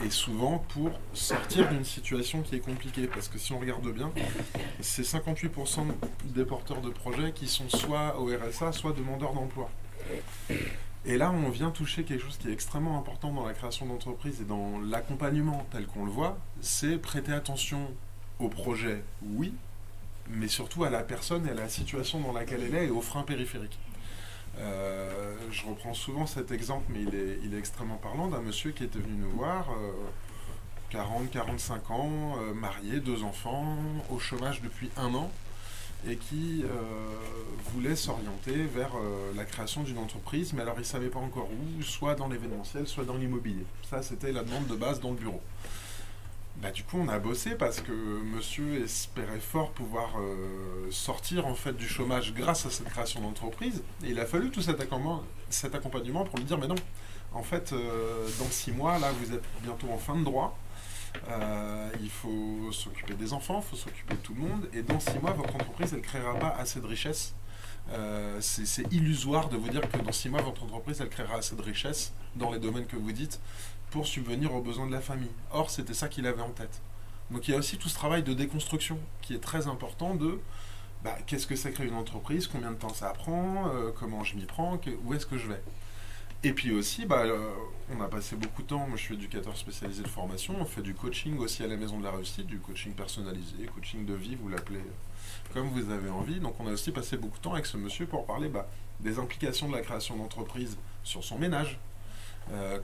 et souvent pour sortir d'une situation qui est compliquée parce que si on regarde bien, c'est 58% des porteurs de projets qui sont soit au RSA, soit demandeurs d'emploi. Et là, on vient toucher quelque chose qui est extrêmement important dans la création d'entreprise et dans l'accompagnement tel qu'on le voit, c'est prêter attention au projet, oui, mais surtout à la personne et à la situation dans laquelle elle est et aux freins périphériques. Je reprends souvent cet exemple, mais il est extrêmement parlant, d'un monsieur qui était venu nous voir, 40-45 ans, marié, 2 enfants, au chômage depuis 1 an, et qui voulait s'orienter vers la création d'une entreprise, mais alors il ne savait pas encore où, soit dans l'événementiel, soit dans l'immobilier. Ça, c'était la demande de base dans le bureau. Du coup, on a bossé parce que monsieur espérait fort pouvoir sortir en fait du chômage grâce à cette création d'entreprise. Et il a fallu tout cet accompagnement pour lui dire, mais non, En fait, dans 6 mois, là, vous êtes bientôt en fin de droit. Il faut s'occuper des enfants, il faut s'occuper de tout le monde. Et dans 6 mois, votre entreprise, elle ne créera pas assez de richesse. C'est illusoire de vous dire que dans 6 mois, votre entreprise, elle créera assez de richesse dans les domaines que vous dites pour subvenir aux besoins de la famille. Or, c'était ça qu'il avait en tête. Donc il y a aussi tout ce travail de déconstruction qui est très important de qu'est-ce que c'est créer une entreprise, combien de temps ça prend, comment je m'y prends, où est-ce que je vais. Et puis aussi, on a passé beaucoup de temps, moi je suis éducateur spécialisé de formation, on fait du coaching aussi à la Maison de la Réussite, du coaching personnalisé, coaching de vie, vous l'appelez comme vous avez envie. Donc on a aussi passé beaucoup de temps avec ce monsieur pour parler des implications de la création d'entreprise sur son ménage.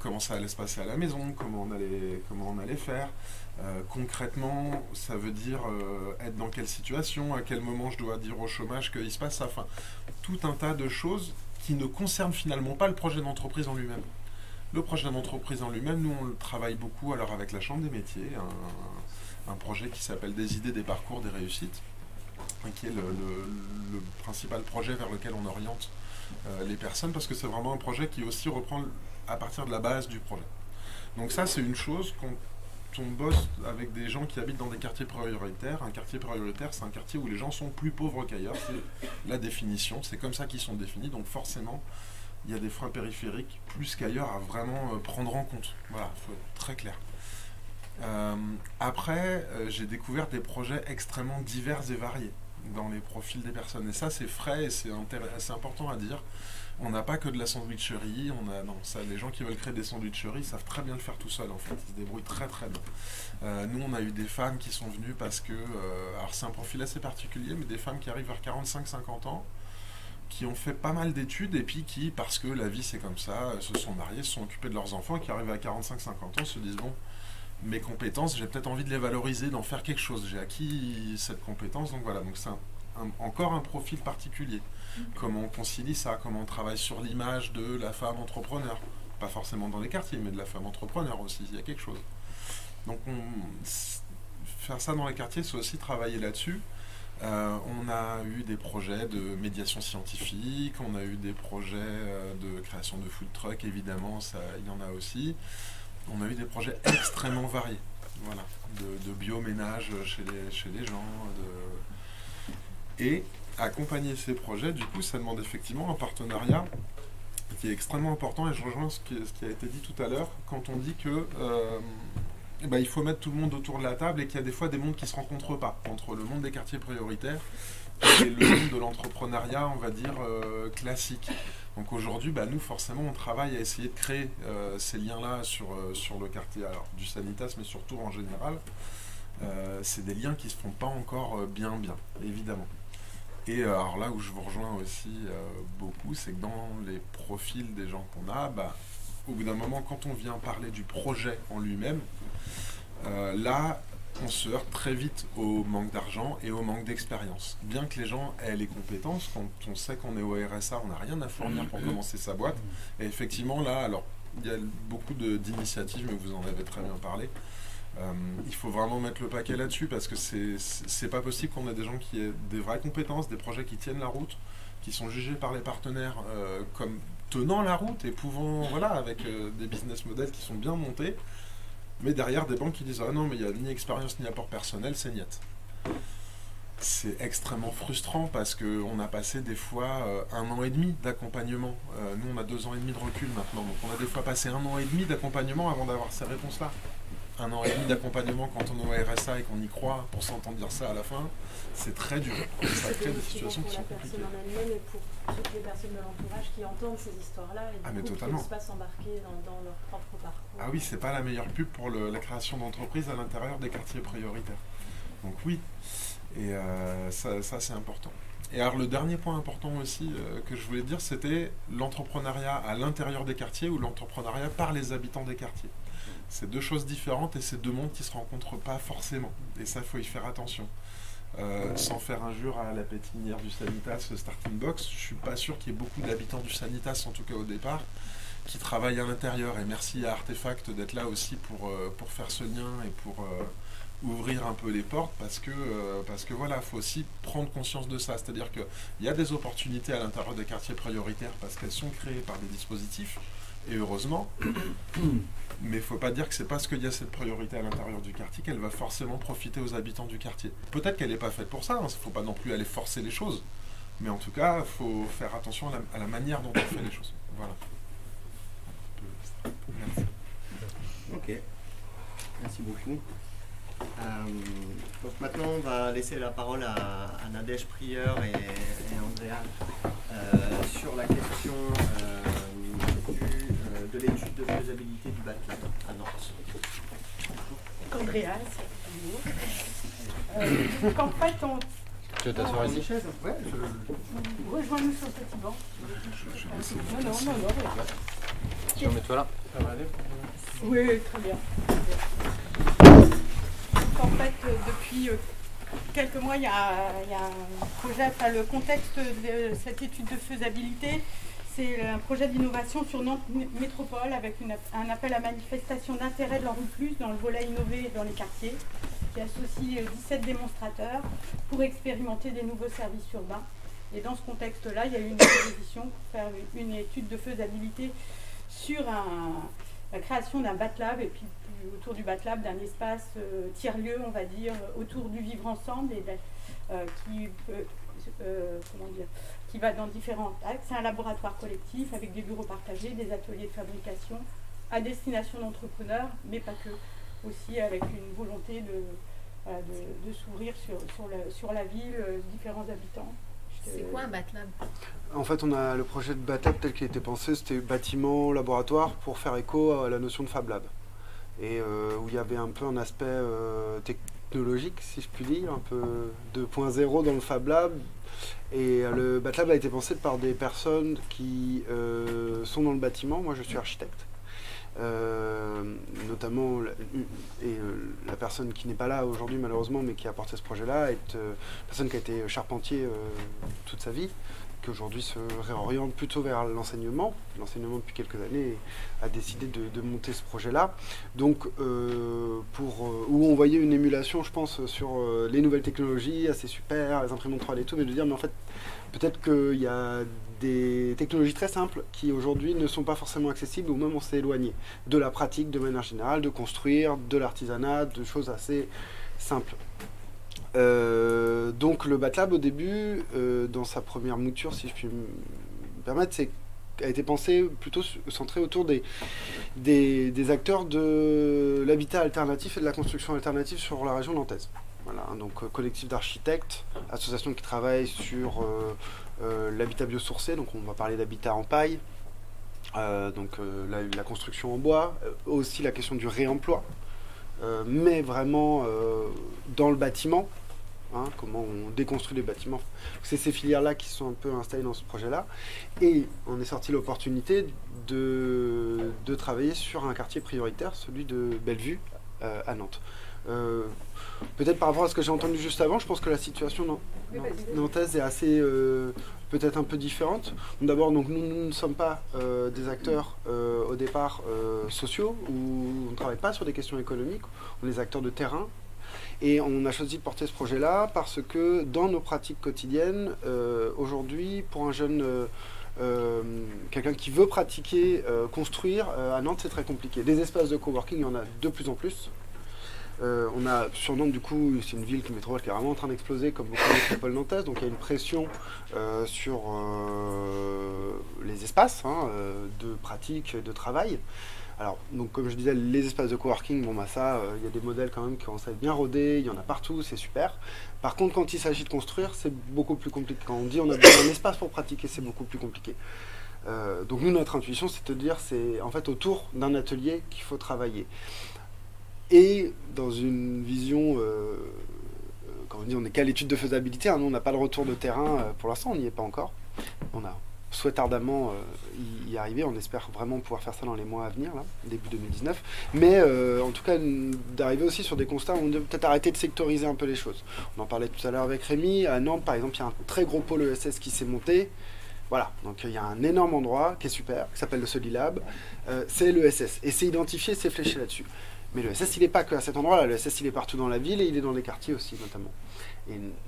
Comment ça allait se passer à la maison, comment on allait faire. Concrètement, ça veut dire être dans quelle situation, à quel moment je dois dire au chômage qu'il se passe ça. Enfin, tout un tas de choses qui ne concernent finalement pas le projet d'entreprise en lui-même. Le projet d'entreprise en lui-même, nous on le travaille beaucoup alors avec la Chambre des métiers, un projet qui s'appelle Des idées, des parcours, des réussites, qui est le principal projet vers lequel on oriente les personnes, parce que c'est vraiment un projet qui aussi reprend à partir de la base du projet. Donc ça, c'est une chose quand on bosse avec des gens qui habitent dans des quartiers prioritaires. Un quartier prioritaire, c'est un quartier où les gens sont plus pauvres qu'ailleurs. C'est la définition, c'est comme ça qu'ils sont définis. Donc forcément, il y a des freins périphériques plus qu'ailleurs à vraiment prendre en compte. Voilà, il faut être très clair. Après, j'ai découvert des projets extrêmement divers et variés dans les profils des personnes. Et ça, c'est frais et c'est important à dire. On n'a pas que de la sandwicherie, les gens qui veulent créer des sandwicheries savent très bien le faire tout seul en fait, ils se débrouillent très très bien. Nous on a eu des femmes qui sont venues parce que, alors c'est un profil assez particulier, mais des femmes qui arrivent vers 45-50 ans, qui ont fait pas mal d'études et puis qui, parce que la vie c'est comme ça, se sont mariées, se sont occupées de leurs enfants, qui arrivent à 45-50 ans, se disent bon, mes compétences, j'ai peut-être envie de les valoriser, d'en faire quelque chose, j'ai acquis cette compétence, donc voilà, donc c'est encore un profil particulier. Comment on concilie ça, comment on travaille sur l'image de la femme entrepreneur, pas forcément dans les quartiers, mais de la femme entrepreneur aussi, il y a quelque chose. Donc faire ça dans les quartiers, c'est aussi travailler là-dessus. On a eu des projets de médiation scientifique, on a eu des projets de création de food truck, évidemment, ça, il y en a aussi. On a eu des projets extrêmement variés, voilà, de bioménage chez les gens, et accompagner ces projets, du coup, ça demande effectivement un partenariat qui est extrêmement important, et je rejoins ce qui a été dit tout à l'heure, quand on dit que il faut mettre tout le monde autour de la table et qu'il y a des fois des mondes qui ne se rencontrent pas, entre le monde des quartiers prioritaires et le monde de l'entrepreneuriat, on va dire, classique. Donc aujourd'hui, nous, forcément, on travaille à essayer de créer ces liens-là sur le quartier du Sanitas, mais surtout en général. C'est des liens qui ne se font pas encore bien, évidemment. Et alors là où je vous rejoins aussi beaucoup, c'est que dans les profils des gens qu'on a, au bout d'un moment, quand on vient parler du projet en lui-même, là, on se heurte très vite au manque d'argent et au manque d'expérience. Bien que les gens aient les compétences, quand on sait qu'on est au RSA, on n'a rien à fournir pour commencer sa boîte. Et effectivement, là, alors, il y a beaucoup d'initiatives, mais vous en avez très bien parlé. Il faut vraiment mettre le paquet là-dessus parce que c'est pas possible qu'on ait des gens qui aient des vraies compétences, des projets qui tiennent la route, qui sont jugés par les partenaires comme tenant la route et pouvant, voilà, avec des business models qui sont bien montés, mais derrière des banques qui disent ah non mais il n'y a ni expérience ni apport personnel, c'est niet. C'est extrêmement frustrant parce qu'on a passé des fois 1 an et demi d'accompagnement. Nous on a 2 ans et demi de recul maintenant, donc on a des fois passé 1 an et demi d'accompagnement avant d'avoir ces réponses-là. 1 an et demi d'accompagnement quand on est au RSA et qu'on y croit pour s'entendre dire ça à la fin, c'est très dur. Ça crée des situations qui sont compliquées. Pour la personne en elle-même et pour toutes les personnes de l'entourage qui entendent ces histoires-là et qui ne pas s'embarquer dans leur propre parcours. Ah oui, c'est pas la meilleure pub pour la création d'entreprises à l'intérieur des quartiers prioritaires. Donc oui, et ça c'est important. Et alors le dernier point important aussi que je voulais dire, c'était l'entrepreneuriat à l'intérieur des quartiers ou l'entrepreneuriat par les habitants des quartiers. C'est 2 choses différentes et c'est 2 mondes qui ne se rencontrent pas forcément. Et ça, il faut y faire attention. Sans faire injure à la pépinière du Sanitas, Starting Box, je ne suis pas sûr qu'il y ait beaucoup d'habitants du Sanitas, en tout cas au départ, qui travaillent à l'intérieur. Et merci à Artefact d'être là aussi pour faire ce lien et pour ouvrir un peu les portes parce que voilà, faut aussi prendre conscience de ça. C'est-à-dire qu'il y a des opportunités à l'intérieur des quartiers prioritaires parce qu'elles sont créées par des dispositifs Et heureusement, mais il ne faut pas dire que c'est parce qu'il y a cette priorité à l'intérieur du quartier qu'elle va forcément profiter aux habitants du quartier. Peut-être qu'elle n'est pas faite pour ça, il ne faut pas non plus aller forcer les choses, mais en tout cas, il faut faire attention à la manière dont on fait les choses. Voilà. Merci. Ok, merci beaucoup. Donc maintenant, on va laisser la parole à Nadège Prieur et Andrea sur la question de l'étude de faisabilité du BATLAB à Nantes. Andrea, donc en fait, on... Tu veux t'asseoir ici? Ouais, rejoins-nous sur le petit banc. Non. Tu vas mettre là? Ça va aller? Oui, très bien. En fait, depuis quelques mois, il y a un projet, enfin, le contexte de cette étude de faisabilité, c'est un projet d'innovation sur Nantes Métropole avec un appel à manifestation d'intérêt de l'Enrouplus dans le volet innové dans les quartiers, qui associe 17 démonstrateurs pour expérimenter des nouveaux services urbains. Et dans ce contexte-là, il y a eu une proposition pour faire une étude de faisabilité sur la création d'un BATLAB et puis autour du BATLAB d'un espace tiers-lieu, on va dire, autour du vivre ensemble et qui va dans différents axes. C'est un laboratoire collectif avec des bureaux partagés, des ateliers de fabrication à destination d'entrepreneurs, mais pas que, aussi avec une volonté de s'ouvrir sur la ville, différents habitants. C'est quoi un BATLAB? En fait, on a le projet de BATLAB tel qu'il était pensé, c'était bâtiment, laboratoire, pour faire écho à la notion de Fab Lab. Et où il y avait un peu un aspect technologique, si je puis dire, un peu 2.0 dans le Fab Lab. Et le BATLAB a été pensé par des personnes qui sont dans le bâtiment. Moi, je suis architecte. Notamment, la personne qui n'est pas là aujourd'hui malheureusement, mais qui a porté ce projet-là, est une personne qui a été charpentier toute sa vie, qui aujourd'hui se réoriente plutôt vers l'enseignement depuis quelques années, a décidé de monter ce projet-là. Donc, où on voyait une émulation, je pense, sur les nouvelles technologies, assez super, les imprimantes 3D et tout, mais de dire, mais en fait, peut-être qu'il y a des technologies très simples qui aujourd'hui ne sont pas forcément accessibles, ou même on s'est éloigné de la pratique de manière générale, de construire, de l'artisanat, de choses assez simples. Donc le BATLAB au début, dans sa première mouture, si je puis me permettre, a été pensé plutôt centré autour des acteurs de l'habitat alternatif et de la construction alternative sur la région nantaise. Voilà, donc collectif d'architectes, associations qui travaillent sur l'habitat biosourcé, donc on va parler d'habitat en paille, la construction en bois, aussi la question du réemploi, mais vraiment dans le bâtiment, hein, comment on déconstruit les bâtiments. C'est ces filières-là qui sont un peu installées dans ce projet-là, et on est sorti l'opportunité de travailler sur un quartier prioritaire, celui de Bellevue à Nantes. Peut-être par rapport à ce que j'ai entendu juste avant, je pense que la situation nantaise est assez peut-être un peu différente. D'abord, donc nous ne sommes pas des acteurs au départ sociaux, où on ne travaille pas sur des questions économiques, on est des acteurs de terrain. Et on a choisi de porter ce projet-là parce que dans nos pratiques quotidiennes, aujourd'hui, pour un jeune, quelqu'un qui veut pratiquer, construire, à Nantes c'est très compliqué. Des espaces de coworking, il y en a de plus en plus. On a sur Nantes, du coup, c'est une ville qui est vraiment en train d'exploser, comme beaucoup de métropoles nantaises, donc il y a une pression sur les espaces de pratique, de travail. Alors, donc, comme je disais, les espaces de coworking, bon, bah ça, il y a des modèles quand même qui commencent à être bien rodés, il y en a partout, c'est super. Par contre, quand il s'agit de construire, c'est beaucoup plus compliqué. Quand on dit on a besoin d'un espace pour pratiquer, c'est beaucoup plus compliqué. Donc nous, notre intuition, c'est de dire, c'est en fait autour d'un atelier qu'il faut travailler. Et dans une vision, quand on dit on n'est qu'à l'étude de faisabilité, hein, nous on n'a pas le retour de terrain pour l'instant, on n'y est pas encore. On souhaite ardemment y arriver, on espère vraiment pouvoir faire ça dans les mois à venir, là, début 2019. Mais en tout cas, d'arriver aussi sur des constats où on doit peut-être arrêter de sectoriser un peu les choses. On en parlait tout à l'heure avec Rémi, à Nantes par exemple, il y a un très gros pôle ESS qui s'est monté. Voilà, donc il y a un énorme endroit qui est super, qui s'appelle le Solilab, c'est l'ESS. Et c'est identifié, c'est fléché là-dessus. Mais le SS, il n'est pas que à cet endroit-là. Le SS, il est partout dans la ville et il est dans les quartiers aussi, notamment.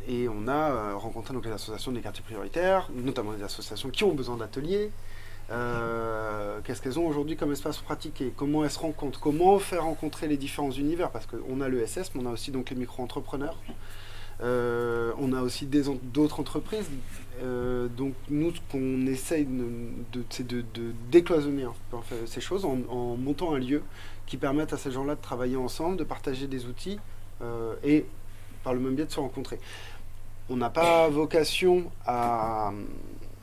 Et on a rencontré donc les associations des quartiers prioritaires, notamment des associations qui ont besoin d'ateliers, Qu'est-ce qu'elles ont aujourd'hui comme espace pratiqué? Comment elles se rencontrent? Comment faire rencontrer les différents univers? Parce qu'on a l'ESS, mais on a aussi donc les micro-entrepreneurs. On a aussi d'autres entreprises. Donc nous, ce qu'on essaye, c'est de décloisonner ces choses en montant un lieu qui permette à ces gens-là de travailler ensemble, de partager des outils et par le même biais de se rencontrer. On n'a pas vocation à,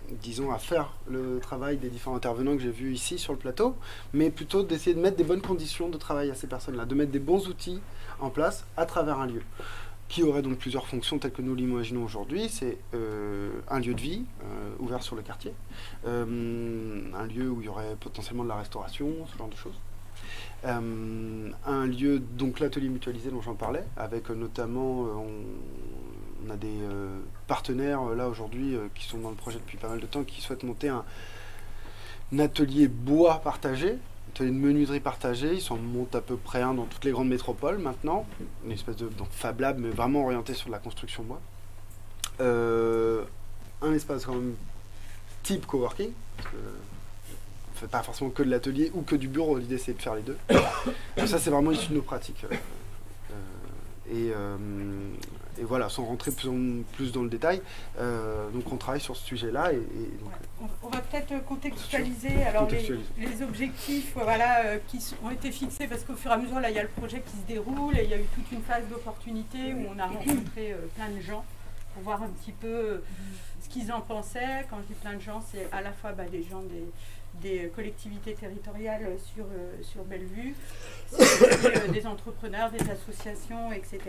disons, à faire le travail des différents intervenants que j'ai vus ici sur le plateau, mais plutôt d'essayer de mettre des bonnes conditions de travail à ces personnes-là, de mettre des bons outils en place à travers un lieu, qui aurait donc plusieurs fonctions telles que nous l'imaginons aujourd'hui. C'est un lieu de vie ouvert sur le quartier, un lieu où il y aurait potentiellement de la restauration, ce genre de choses. Un lieu, donc l'atelier mutualisé dont j'en parlais, avec notamment, on a des partenaires là aujourd'hui qui sont dans le projet depuis pas mal de temps, qui souhaitent monter un atelier bois partagé, atelier de menuiserie partagée. Ils s'en montent à peu près un dans toutes les grandes métropoles maintenant, une espèce de Fab Lab, mais vraiment orienté sur la construction bois. Un espace quand même type coworking, parce que on fait pas forcément que de l'atelier ou que du bureau, l'idée c'est de faire les deux. Donc ça c'est vraiment issu de nos pratiques. Et voilà, sans rentrer plus dans le détail, donc on travaille sur ce sujet-là. On va peut-être contextualiser alors les objectifs voilà, qui ont été fixés, parce qu'au fur et à mesure, là, il y a le projet qui se déroule et il y a eu toute une phase d'opportunité où on a rencontré plein de gens pour voir un petit peu ce qu'ils en pensaient. Quand je dis plein de gens, c'est à la fois des gens des collectivités territoriales sur Bellevue, des entrepreneurs, des associations, etc.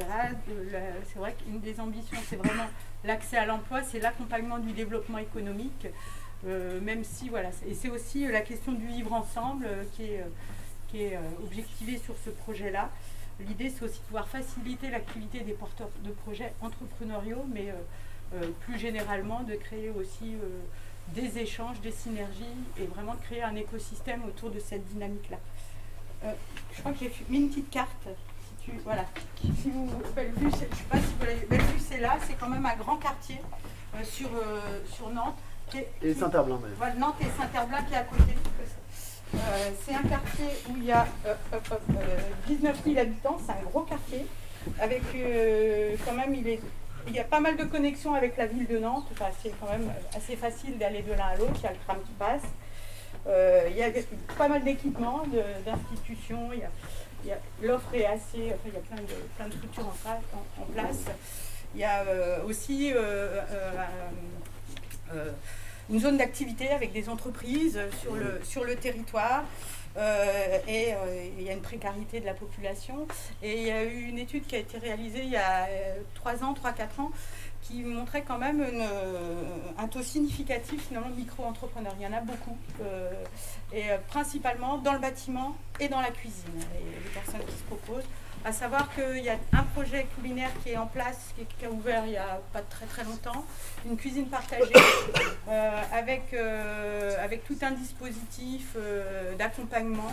C'est vrai qu'une des ambitions, c'est vraiment l'accès à l'emploi, c'est l'accompagnement du développement économique, même si, voilà, et c'est aussi la question du vivre ensemble qui est objectivée sur ce projet-là. L'idée, c'est aussi de pouvoir faciliter l'activité des porteurs de projets entrepreneuriaux, mais plus généralement de créer aussi des échanges, des synergies et vraiment de créer un écosystème autour de cette dynamique-là. Je crois que j'ai mis une petite carte. Voilà. Si vous, Bellevue, je ne sais pas si vous l'avez. Bellevue, c'est là, c'est quand même un grand quartier sur Nantes. Et Saint-Herblain. Voilà, Nantes et Saint-Herblain qui est à côté. C'est un quartier où il y a 19 000 habitants, c'est un gros quartier, avec quand même, il y a pas mal de connexions avec la ville de Nantes, enfin, c'est quand même assez facile d'aller de l'un à l'autre, il y a le tram qui passe, il y a pas mal d'équipements, d'institutions, l'offre est assez, enfin, il y a plein de structures en place. Il y a aussi une zone d'activité avec des entreprises sur le territoire. Et il y a une précarité de la population. Et il y a eu une étude qui a été réalisée il y a 3-4 ans, qui montrait quand même un taux significatif finalement de micro-entrepreneurs. Il y en a beaucoup, et principalement dans le bâtiment et dans la cuisine, les personnes qui se proposent. À savoir qu'il y a un projet culinaire qui est en place, qui a ouvert il n'y a pas très très longtemps, une cuisine partagée avec tout un dispositif d'accompagnement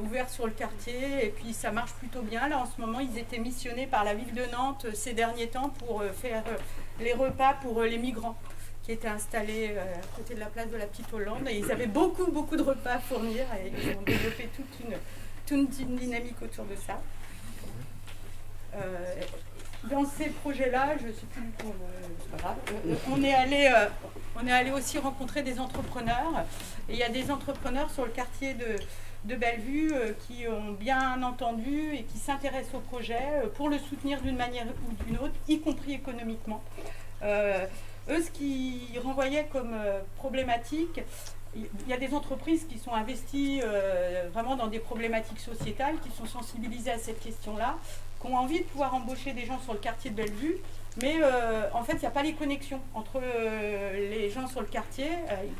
ouvert sur le quartier, et puis ça marche plutôt bien. Là en ce moment, ils étaient missionnés par la ville de Nantes ces derniers temps pour faire les repas pour les migrants qui étaient installés à côté de la place de la Petite Hollande, et ils avaient beaucoup de repas à fournir, et ils ont développé toute une dynamique autour de ça. Dans ces projets-là, je ne sais plus du tout, c'est pas grave, on est allé aussi rencontrer des entrepreneurs, et il y a des entrepreneurs sur le quartier de Bellevue qui ont bien entendu et qui s'intéressent au projet pour le soutenir d'une manière ou d'une autre, y compris économiquement. Eux, ce qu'ils renvoyaient comme problématique, il y a des entreprises qui sont investies vraiment dans des problématiques sociétales, qui sont sensibilisées à cette question-là, qui ont envie de pouvoir embaucher des gens sur le quartier de Bellevue, mais en fait, il n'y a pas les connexions entre les gens sur le quartier.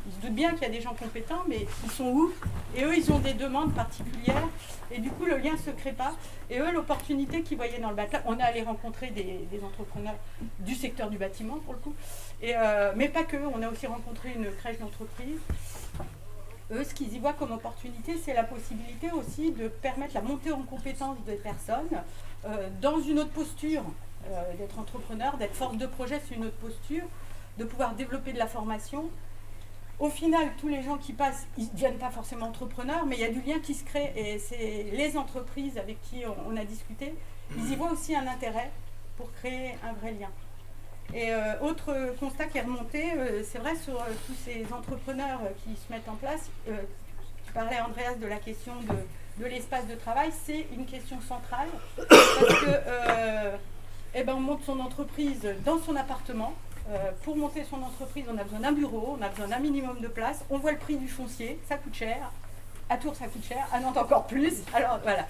Ils se doutent bien qu'il y a des gens compétents, mais ils sont où? Et eux, ils ont des demandes particulières, et du coup, le lien ne se crée pas. Et eux, l'opportunité qu'ils voyaient dans le bâtiment, on est allé rencontrer des entrepreneurs du secteur du bâtiment, pour le coup, mais pas que, on a aussi rencontré une crèche d'entreprise. Eux, ce qu'ils y voient comme opportunité, c'est la possibilité aussi de permettre la montée en compétence des personnes dans une autre posture, d'être entrepreneur, d'être force de projet, c'est une autre posture, de pouvoir développer de la formation Au final, tous les gens qui passent, ils ne deviennent pas forcément entrepreneurs, mais il y a du lien qui se crée. Et c'est les entreprises avec qui on a discuté, ils y voient aussi un intérêt pour créer un vrai lien. Et autre constat qui est remonté, c'est vrai sur tous ces entrepreneurs qui se mettent en place, tu parlais Andreas de la question de l'espace de travail, c'est une question centrale parce que on monte son entreprise dans son appartement. Pour monter son entreprise, on a besoin d'un bureau, on a besoin d'un minimum de place, on voit le prix du foncier, ça coûte cher, à Tours ça coûte cher, à Nantes encore plus, alors voilà.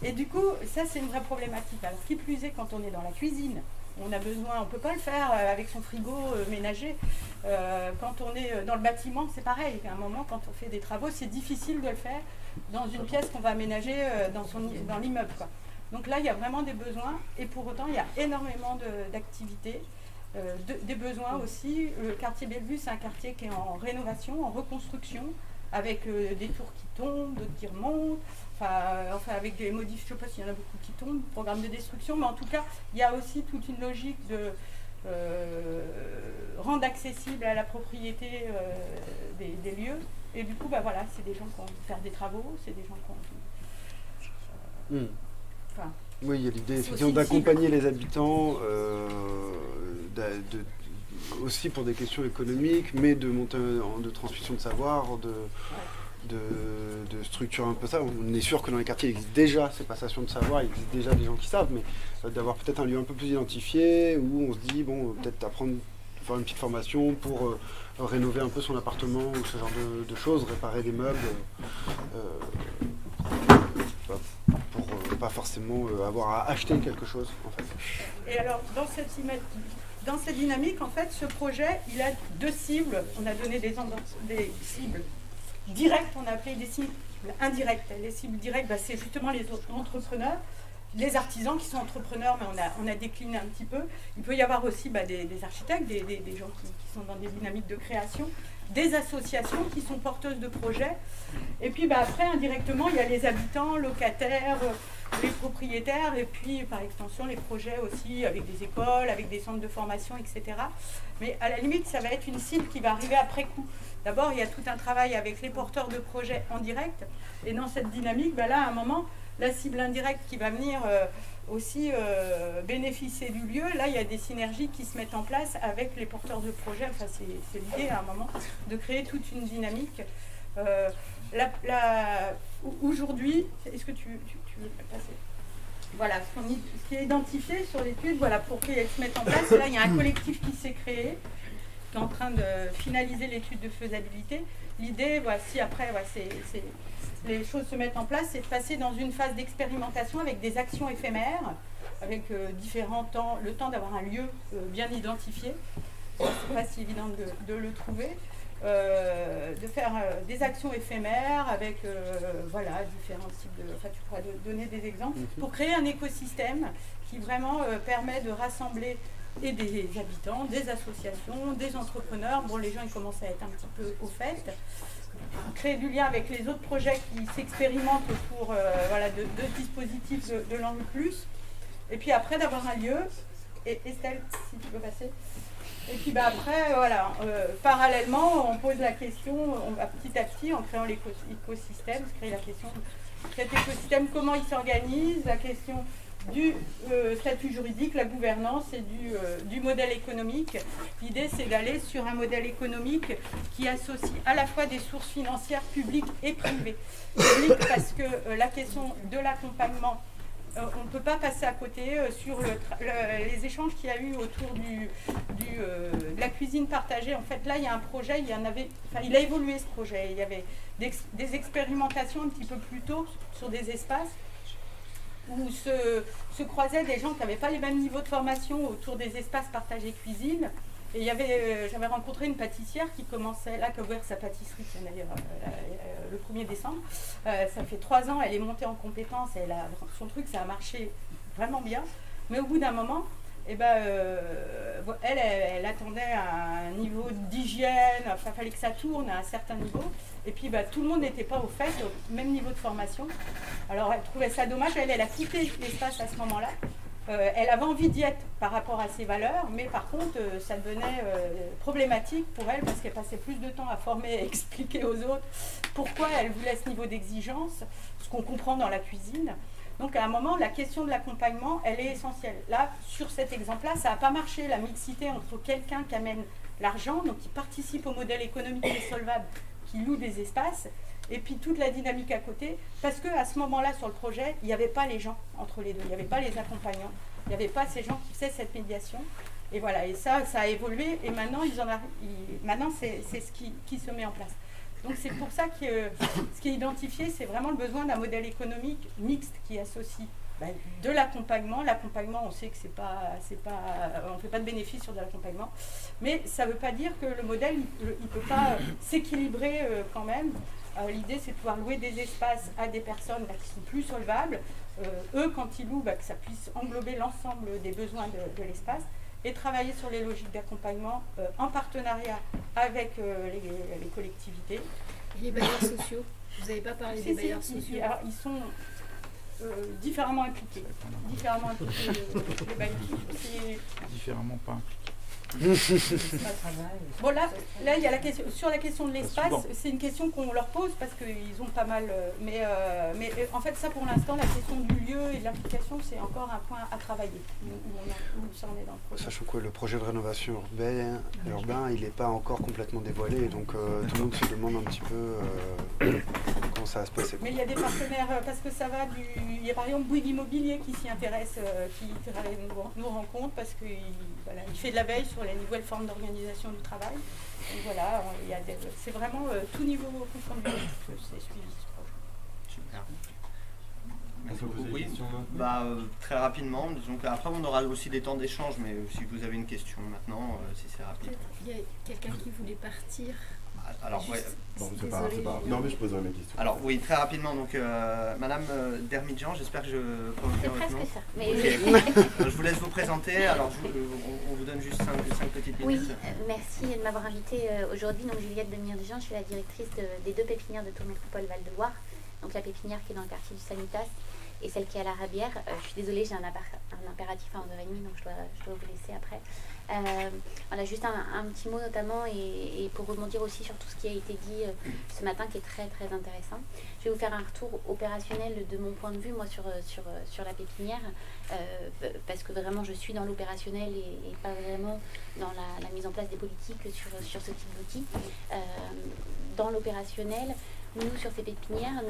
Et du coup, ça c'est une vraie problématique. Alors qui plus est, quand on est dans la cuisine, on a besoin, on ne peut pas le faire avec son frigo ménager. Quand on est dans le bâtiment, c'est pareil. À un moment, quand on fait des travaux, c'est difficile de le faire dans une pièce qu'on va aménager dans l'immeuble, quoi. Donc là, il y a vraiment des besoins, et pour autant, il y a énormément d'activités. Des besoins aussi. Le quartier Bellevue, c'est un quartier qui est en rénovation, en reconstruction, avec des tours qui tombent, d'autres qui remontent, enfin avec des modifs, je ne sais pas s'il y en a beaucoup qui tombent, programme de destruction, mais en tout cas, il y a aussi toute une logique de rendre accessible à la propriété des lieux. Et du coup, voilà, c'est des gens qui vont faire des travaux, c'est des gens qui vont... Oui, il y a l'idée effectivement d'accompagner les habitants, aussi pour des questions économiques, mais de monter de transmission de savoir, de structurer un peu ça. On est sûr que dans les quartiers, il existe déjà ces passations de savoir, il existe déjà des gens qui savent, mais d'avoir peut-être un lieu un peu plus identifié, où on se dit, bon, peut-être apprendre, faire une petite formation pour rénover un peu son appartement, ou ce genre de choses, réparer des meubles. Pour pas forcément avoir à acheter quelque chose, en fait. Et alors, dans cette dynamique, en fait, ce projet, il a deux cibles. On a donné des cibles directes, on a appelé des cibles indirectes. Les cibles directes, c'est justement les entrepreneurs, les artisans qui sont entrepreneurs, mais on a décliné un petit peu. Il peut y avoir aussi des architectes, des gens qui sont dans des dynamiques de création, des associations qui sont porteuses de projets. Et puis après, indirectement, il y a les habitants, locataires, les propriétaires, et puis par extension, les projets aussi avec des écoles, avec des centres de formation, etc. Mais à la limite, ça va être une cible qui va arriver après coup. D'abord, il y a tout un travail avec les porteurs de projets en direct. Et dans cette dynamique, là, à un moment, la cible indirecte qui va venir aussi bénéficier du lieu, là il y a des synergies qui se mettent en place avec les porteurs de projets. Enfin, c'est l'idée à un moment de créer toute une dynamique. Aujourd'hui, est-ce que tu veux passer? Voilà, ce qui est identifié sur l'étude, voilà, pour qu'elle se mette en place, là il y a un collectif qui s'est créé, qui est en train de finaliser l'étude de faisabilité. L'idée, si après les choses se mettent en place, c'est de passer dans une phase d'expérimentation avec des actions éphémères, avec différents temps, le temps d'avoir un lieu bien identifié. C'est pas si évident de le trouver. De faire des actions éphémères avec différents types de... Enfin, tu pourras donner des exemples pour créer un écosystème qui vraiment permet de rassembler et des habitants, des associations, des entrepreneurs. Bon, les gens ils commencent à être un petit peu au fait. Créer du lien avec les autres projets qui s'expérimentent autour de dispositifs de Langue Plus. Et puis après d'avoir un lieu, et Estelle, si tu peux passer. Et puis après, parallèlement, on pose la question, on va petit à petit, en créant l'écosystème, se crée la question de cet écosystème, comment il s'organise, la question du statut juridique, la gouvernance et du modèle économique. L'idée, c'est d'aller sur un modèle économique qui associe à la fois des sources financières publiques et privées. Publiques parce que la question de l'accompagnement, on ne peut pas passer à côté sur les échanges qu'il y a eu autour de la cuisine partagée. En fait, là, il y a un projet, il a évolué ce projet. Il y avait des expérimentations un petit peu plus tôt sur des espaces où se croisaient des gens qui n'avaient pas les mêmes niveaux de formation autour des espaces partagés cuisine. Et j'avais rencontré une pâtissière qui commençait, qui a ouvert sa pâtisserie, d'ailleurs, le 1er décembre. Ça fait 3 ans, elle est montée en compétence, son truc, ça a marché vraiment bien. Mais au bout d'un moment, elle attendait un niveau d'hygiène, il fallait que ça tourne à un certain niveau. Et puis tout le monde n'était pas au fait, au même niveau de formation. Alors elle trouvait ça dommage, elle a quitté l'espace à ce moment-là. elle avait envie d'y être par rapport à ses valeurs, mais par contre, ça devenait problématique pour elle parce qu'elle passait plus de temps à former et expliquer aux autres pourquoi elle voulait ce niveau d'exigence, ce qu'on comprend dans la cuisine. Donc à un moment, la question de l'accompagnement, elle est essentielle. Là, sur cet exemple-là, ça n'a pas marché, la mixité entre quelqu'un qui amène l'argent, donc qui participe au modèle économique des solvables, qui loue des espaces, et puis toute la dynamique à côté, parce qu'à ce moment-là, sur le projet, il n'y avait pas les gens entre les deux, il n'y avait pas les accompagnants, il n'y avait pas ces gens qui faisaient cette médiation. Et voilà, et ça a évolué, et maintenant, maintenant c'est ce qui se met en place. Donc c'est pour ça que ce qui est identifié, c'est vraiment le besoin d'un modèle économique mixte qui associe de l'accompagnement. L'accompagnement, on sait que on ne fait pas de bénéfice sur de l'accompagnement, mais ça ne veut pas dire que le modèle, il ne peut pas s'équilibrer quand même. L'idée, c'est de pouvoir louer des espaces à des personnes qui sont plus solvables. Eux, quand ils louent, que ça puisse englober l'ensemble des besoins de l'espace, et travailler sur les logiques d'accompagnement en partenariat avec les collectivités. Et les bailleurs sociaux, vous n'avez pas parlé des bailleurs sociaux. Alors, ils sont différemment impliqués. Différemment impliqués, les bailleurs sociaux. Différemment pas impliqués. Bon, là, il y a la question, sur la question de l'espace, c'est une question qu'on leur pose parce qu'ils ont pas mal. Mais en fait, ça pour l'instant, la question du lieu et de l'implication, c'est encore un point à travailler. Où ça en est dans le projet. Sachant que le projet de rénovation urbain, il n'est pas encore complètement dévoilé, donc tout le monde se demande un petit peu comment ça va se passer. Mais il y a des partenaires, parce que ça va du. Il y a par exemple Bouygues Immobilier qui s'y intéresse, qui nous rencontre parce qu'il il fait de la veille sur les nouvelles formes d'organisation du travail. Donc voilà, c'est vraiment tout niveau confondu, c'est suivi ce projet. Super. Merci beaucoup. Oui, très rapidement, disons qu'après on aura aussi des temps d'échange, mais si vous avez une question maintenant, si c'est rapide. Il y a quelqu'un qui voulait partir. Alors, ouais. Bon, c'est pas grave. Non, mais je poserai mes questions. Alors, oui, très rapidement. Donc, Madame Dermidjian, j'espère que je prononce bien votre nom. C'est presque ça. Mais... Okay. Je vous laisse vous présenter. Alors, on vous donne juste 5 petites minutes. Oui, merci de m'avoir invitée aujourd'hui. Donc, Juliette Dermidjian, je suis la directrice des 2 pépinières de Tour Métropole Val-de-Loire. Donc, la pépinière qui est dans le quartier du Sanitas et celle qui est à la Rabière. Je suis désolée, j'ai un impératif à 11h30, donc je dois vous laisser après. Voilà, juste un petit mot notamment et pour rebondir aussi sur tout ce qui a été dit ce matin qui est très très intéressant. Je vais vous faire un retour opérationnel de mon point de vue moi sur la pépinière parce que vraiment je suis dans l'opérationnel et pas vraiment dans la mise en place des politiques sur ce type d'outils. Dans l'opérationnel, nous sur ces pépinières,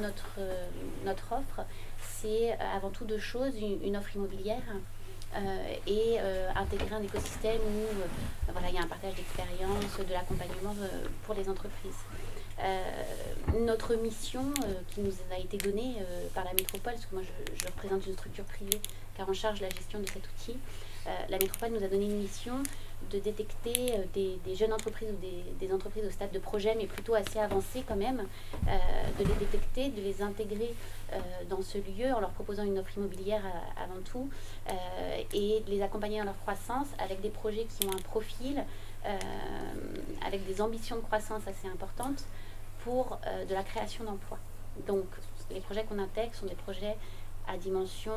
notre offre c'est avant tout 2 choses, une offre immobilière et intégrer un écosystème où voilà, il y a un partage d'expérience, de l'accompagnement pour les entreprises. Notre mission qui nous a été donnée par la métropole, parce que moi je représente une structure privée qui a en charge la gestion de cet outil, la métropole nous a donné une mission de détecter des jeunes entreprises ou des entreprises au stade de projet, mais plutôt assez avancées quand même, de les détecter, de les intégrer dans ce lieu en leur proposant une offre immobilière avant tout, et de les accompagner dans leur croissance avec des projets qui ont un profil, avec des ambitions de croissance assez importantes pour de la création d'emplois. Donc les projets qu'on intègre sont des projets à dimension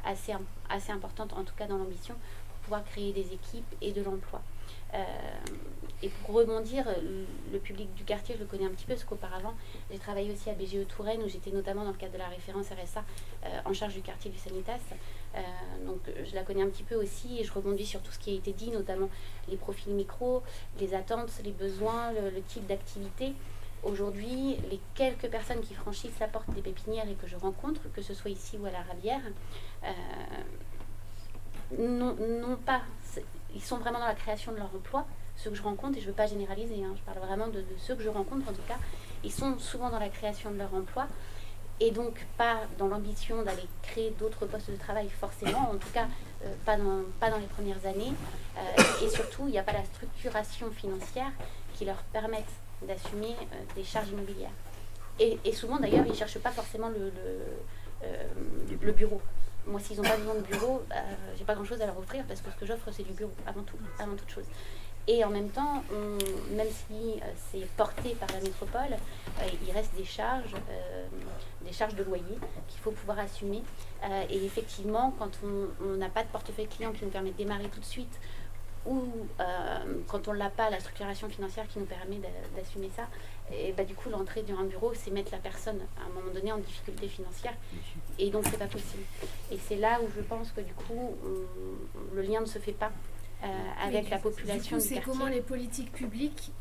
assez importante, en tout cas dans l'ambition, pour pouvoir créer des équipes et de l'emploi. Et pour rebondir, le public du quartier, je le connais un petit peu, parce qu'auparavant, j'ai travaillé aussi à BGE Touraine, où j'étais notamment dans le cadre de la référence RSA en charge du quartier du Sanitas. Donc je la connais un petit peu aussi, et je rebondis sur tout ce qui a été dit, notamment les profils micro, les attentes, les besoins, le type d'activité. Aujourd'hui, les quelques personnes qui franchissent la porte des pépinières et que je rencontre, que ce soit ici ou à la Rabière, non pas, ils sont vraiment dans la création de leur emploi, ceux que je rencontre, et je ne veux pas généraliser, hein, je parle vraiment de ceux que je rencontre en tout cas, ils sont souvent dans la création de leur emploi, et donc pas dans l'ambition d'aller créer d'autres postes de travail forcément, en tout cas pas dans les premières années, et surtout il n'y a pas la structuration financière qui leur permette d'assumer des charges immobilières. Et souvent d'ailleurs ils ne cherchent pas forcément le bureau. Moi, s'ils n'ont pas besoin de bureau, j'ai pas grand chose à leur offrir parce que ce que j'offre c'est du bureau avant toute chose. Et en même temps, même si c'est porté par la métropole, il reste des charges de loyer qu'il faut pouvoir assumer. Et effectivement, quand on n'a pas de portefeuille client qui nous permet de démarrer tout de suite, ou quand on n'a pas la structuration financière qui nous permet d'assumer ça, et du coup l'entrée d'un bureau, c'est mettre la personne à un moment donné en difficulté financière, et donc c'est pas possible. Et c'est là où je pense que du coup le lien ne se fait pas avec la population du quartier. C'est comment les politiques publiques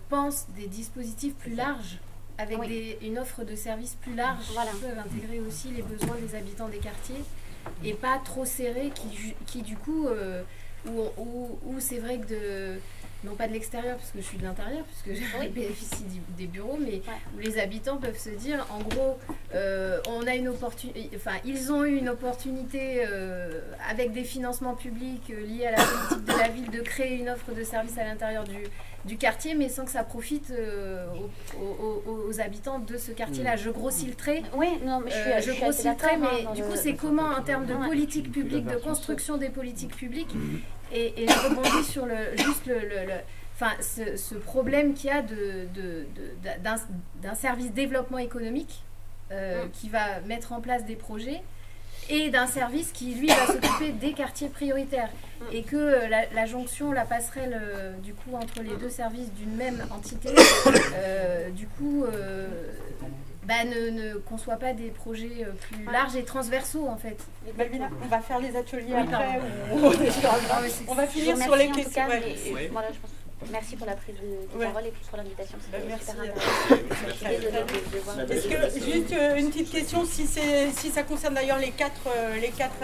pensent des dispositifs plus larges, avec une offre de services plus large, qui peuvent intégrer aussi les besoins des habitants des quartiers, et pas trop serrés, qui du coup, où c'est vrai que non pas de l'extérieur, parce que je suis de l'intérieur, puisque je bénéficie des bureaux, mais où les habitants peuvent se dire, en gros, on a une opportunité, enfin, ils ont eu une opportunité avec des financements publics liés à la politique de la ville de créer une offre de service à l'intérieur du quartier, mais sans que ça profite aux habitants de ce quartier-là. Je grossis le trait. Oui, non, mais je grossis le trait, mais du coup, c'est comment, en termes de politique publique, de construction des politiques publiques, et je rebondis sur ce problème qu'il y a d'un service développement économique qui va mettre en place des projets, et d'un service qui, lui, va s'occuper des quartiers prioritaires. Et que la jonction, la passerelle, du coup, entre les deux services d'une même entité, du coup, ne conçoit pas des projets plus larges et transversaux, en fait. Balbina, on va faire les ateliers après. On va finir sur les questions. Voilà, je pense. Merci pour la prise de parole et puis pour l'invitation. Merci. Super Est-ce que, juste une petite question, si ça concerne d'ailleurs les quatre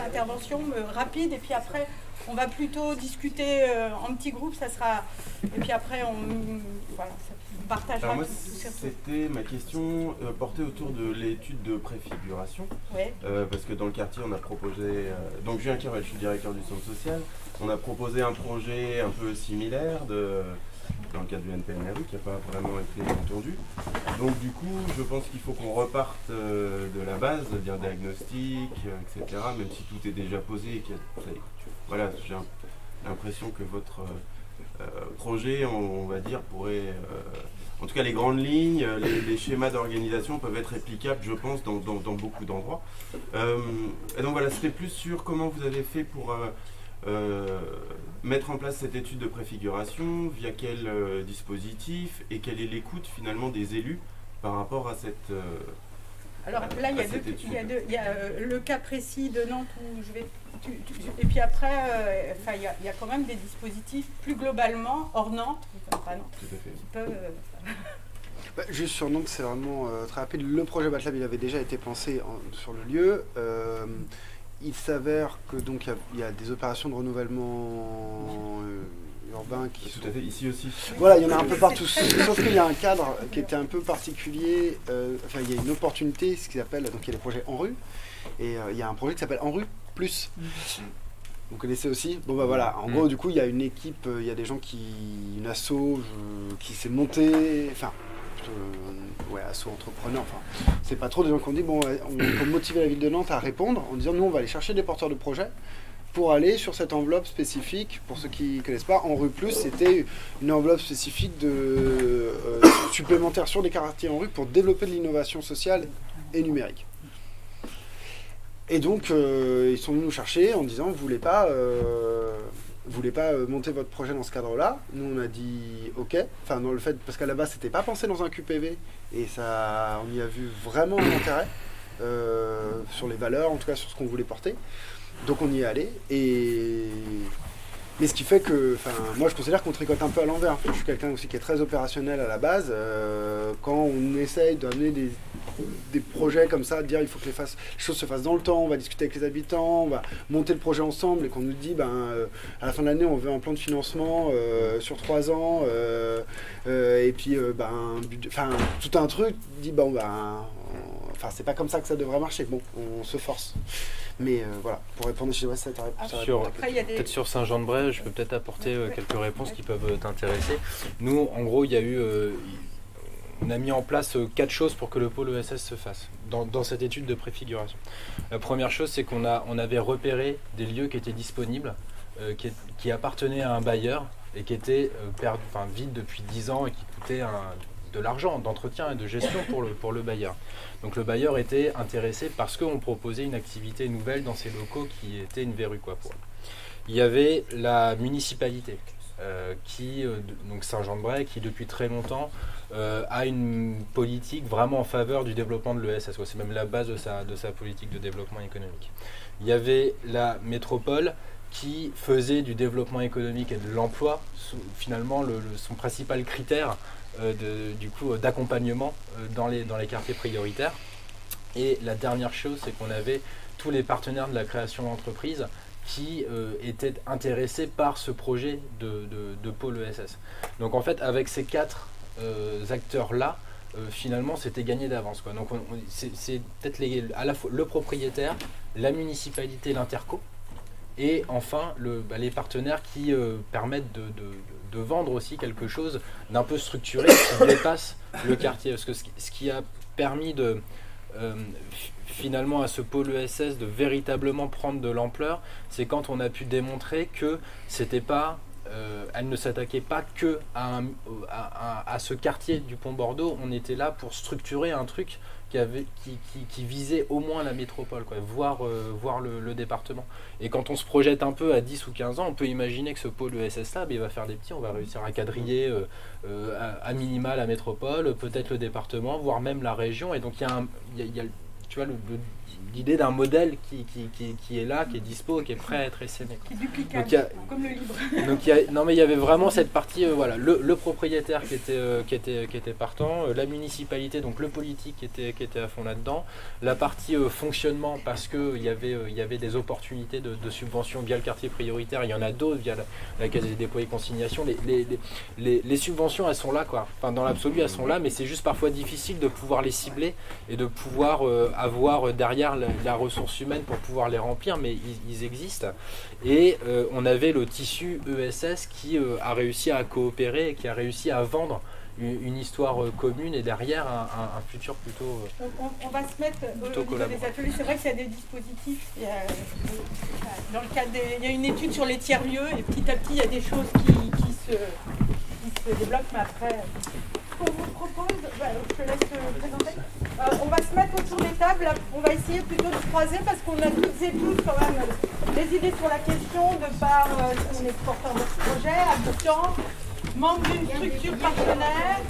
interventions rapides, et puis après on va plutôt discuter en petits groupes, ça sera, et puis après on partagera. Alors moi, c'était ma question portée autour de l'étude de préfiguration, parce que dans le quartier on a proposé, donc Julien Kirel, je suis directeur du centre social, on a proposé un projet un peu similaire dans le cadre du NPNRU qui n'a pas vraiment été entendu. Donc du coup, je pense qu'il faut qu'on reparte de la base, d'un diagnostic, etc., même si tout est déjà posé. Voilà, j'ai l'impression que votre projet, on va dire, pourrait... en tout cas, les grandes lignes, les schémas d'organisation peuvent être réplicables, je pense, dans beaucoup d'endroits. Et donc voilà, c'était plus sur comment vous avez fait pour... mettre en place cette étude de préfiguration, via quel dispositif, et quelle est l'écoute finalement des élus par rapport à cette alors là, il y a le cas précis de Nantes où je vais... et puis après, il y a quand même des dispositifs plus globalement, hors Nantes, enfin Nantes, qui peuvent... Juste sur Nantes, c'est vraiment très rapide. Le projet BATLAB, il avait déjà été pensé sur le lieu. Il s'avère que donc il y a des opérations de renouvellement urbain qui sont... Tout à fait, ici aussi. Voilà, il y en a un peu partout. Sauf qu'il y a un cadre qui était un peu particulier. Enfin, il y a une opportunité, ce qu'ils appellent, donc il y a les projets en rue, et il y a un projet qui s'appelle En rue plus. Vous connaissez aussi? Bon bah voilà, en gros du coup il y a une équipe, il y a des gens une asso qui s'est montée, enfin asso entrepreneur, enfin c'est pas trop des gens qui ont dit bon on peut motiver la ville de Nantes à répondre en disant nous on va aller chercher des porteurs de projets pour aller sur cette enveloppe spécifique. Pour ceux qui ne connaissent pas, En rue plus, c'était une enveloppe spécifique supplémentaire sur des quartiers en rue pour développer de l'innovation sociale et numérique. Et donc, ils sont venus nous chercher en disant, vous voulez pas monter votre projet dans ce cadre-là? Nous, on a dit OK. Enfin, dans le fait, parce qu'à la base, c'était pas pensé dans un QPV, et ça, on y a vu vraiment un intérêt sur les valeurs, en tout cas sur ce qu'on voulait porter. Donc on y est allé, mais ce qui fait que, moi je considère qu'on tricote un peu à l'envers. Je suis quelqu'un aussi qui est très opérationnel à la base. Quand on essaye d'amener des projets comme ça, de dire il faut que les choses se fassent dans le temps, on va discuter avec les habitants, on va monter le projet ensemble, et qu'on nous dit à la fin de l'année on veut un plan de financement sur 3 ans, et puis tout un truc, dit c'est pas comme ça que ça devrait marcher. Bon, on se force. Mais voilà, pour répondre, je sais pas si ça peut-être sur Saint-Jean-de-Bray, je peux peut-être apporter quelques réponses qui peuvent t'intéresser. Nous, en gros, on a mis en place 4 choses pour que le pôle ESS se fasse dans cette étude de préfiguration. La première chose, c'est qu'on avait repéré des lieux qui étaient disponibles, qui appartenaient à un bailleur et qui était vide depuis 10 ans et qui coûtait de l'argent, d'entretien et de gestion pour le bailleur. Donc le bailleur était intéressé parce qu'on proposait une activité nouvelle dans ces locaux qui était une verrue quoi pour eux. Il y avait la municipalité donc Saint-Jean-de-Bray, qui depuis très longtemps a une politique vraiment en faveur du développement de l'ESS. C'est même la base de sa politique de développement économique. Il y avait la métropole qui faisait du développement économique et de l'emploi finalement son principal critère d'accompagnement dans les quartiers prioritaires. Et la dernière chose, c'est qu'on avait tous les partenaires de la création d'entreprise qui étaient intéressés par ce projet de pôle ESS. Donc en fait, avec ces 4 acteurs-là, finalement, c'était gagné d'avance. Donc c'est peut-être à la fois le propriétaire, la municipalité, l'interco, et enfin les partenaires qui permettent de vendre aussi quelque chose d'un peu structuré qui dépasse le quartier. Parce que ce qui a permis finalement à ce pôle ESS de véritablement prendre de l'ampleur, c'est quand on a pu démontrer que c'était pas, elle ne s'attaquait pas que à ce quartier du Pont Bordeaux. On était là pour structurer un truc qui visait au moins la métropole, quoi, voire le département. Et quand on se projette un peu à 10 ou 15 ans, on peut imaginer que ce pôle ESS là, il va faire des petits, on va réussir à quadriller à minima la métropole, peut-être le département, voire même la région. Et donc il y a tu vois, l'idée d'un modèle qui est là, qui est dispo, qui est prêt à être essaimé. Qui est duplicable, comme le livre. Donc il y avait vraiment cette partie, le propriétaire qui était partant, la municipalité, donc le politique qui était à fond là-dedans, la partie fonctionnement, parce qu'il y avait des opportunités de subventions via le quartier prioritaire, il y en a d'autres via la Caisse des dépôts et consignations. Les subventions, elles sont là, quoi. Enfin, dans l'absolu, elles sont là, mais c'est juste parfois difficile de pouvoir les cibler et de pouvoir avoir derrière la ressource humaine pour pouvoir les remplir, mais ils existent. Et on avait le tissu ESS qui a réussi à coopérer et qui a réussi à vendre une histoire commune et derrière un futur plutôt on va se mettre au niveau des ateliers. C'est vrai qu'il y a des dispositifs. Dans le cadre il y a une étude sur les tiers-lieux et petit à petit il y a des choses qui se débloquent, mais après... On vous propose, je te laisse présenter. On va se mettre autour des tables, on va essayer plutôt de se croiser parce qu'on a toutes et tous quand même des idées sur la question de par si on est porteur de ce projet, habitant, membre d'une structure partenaire,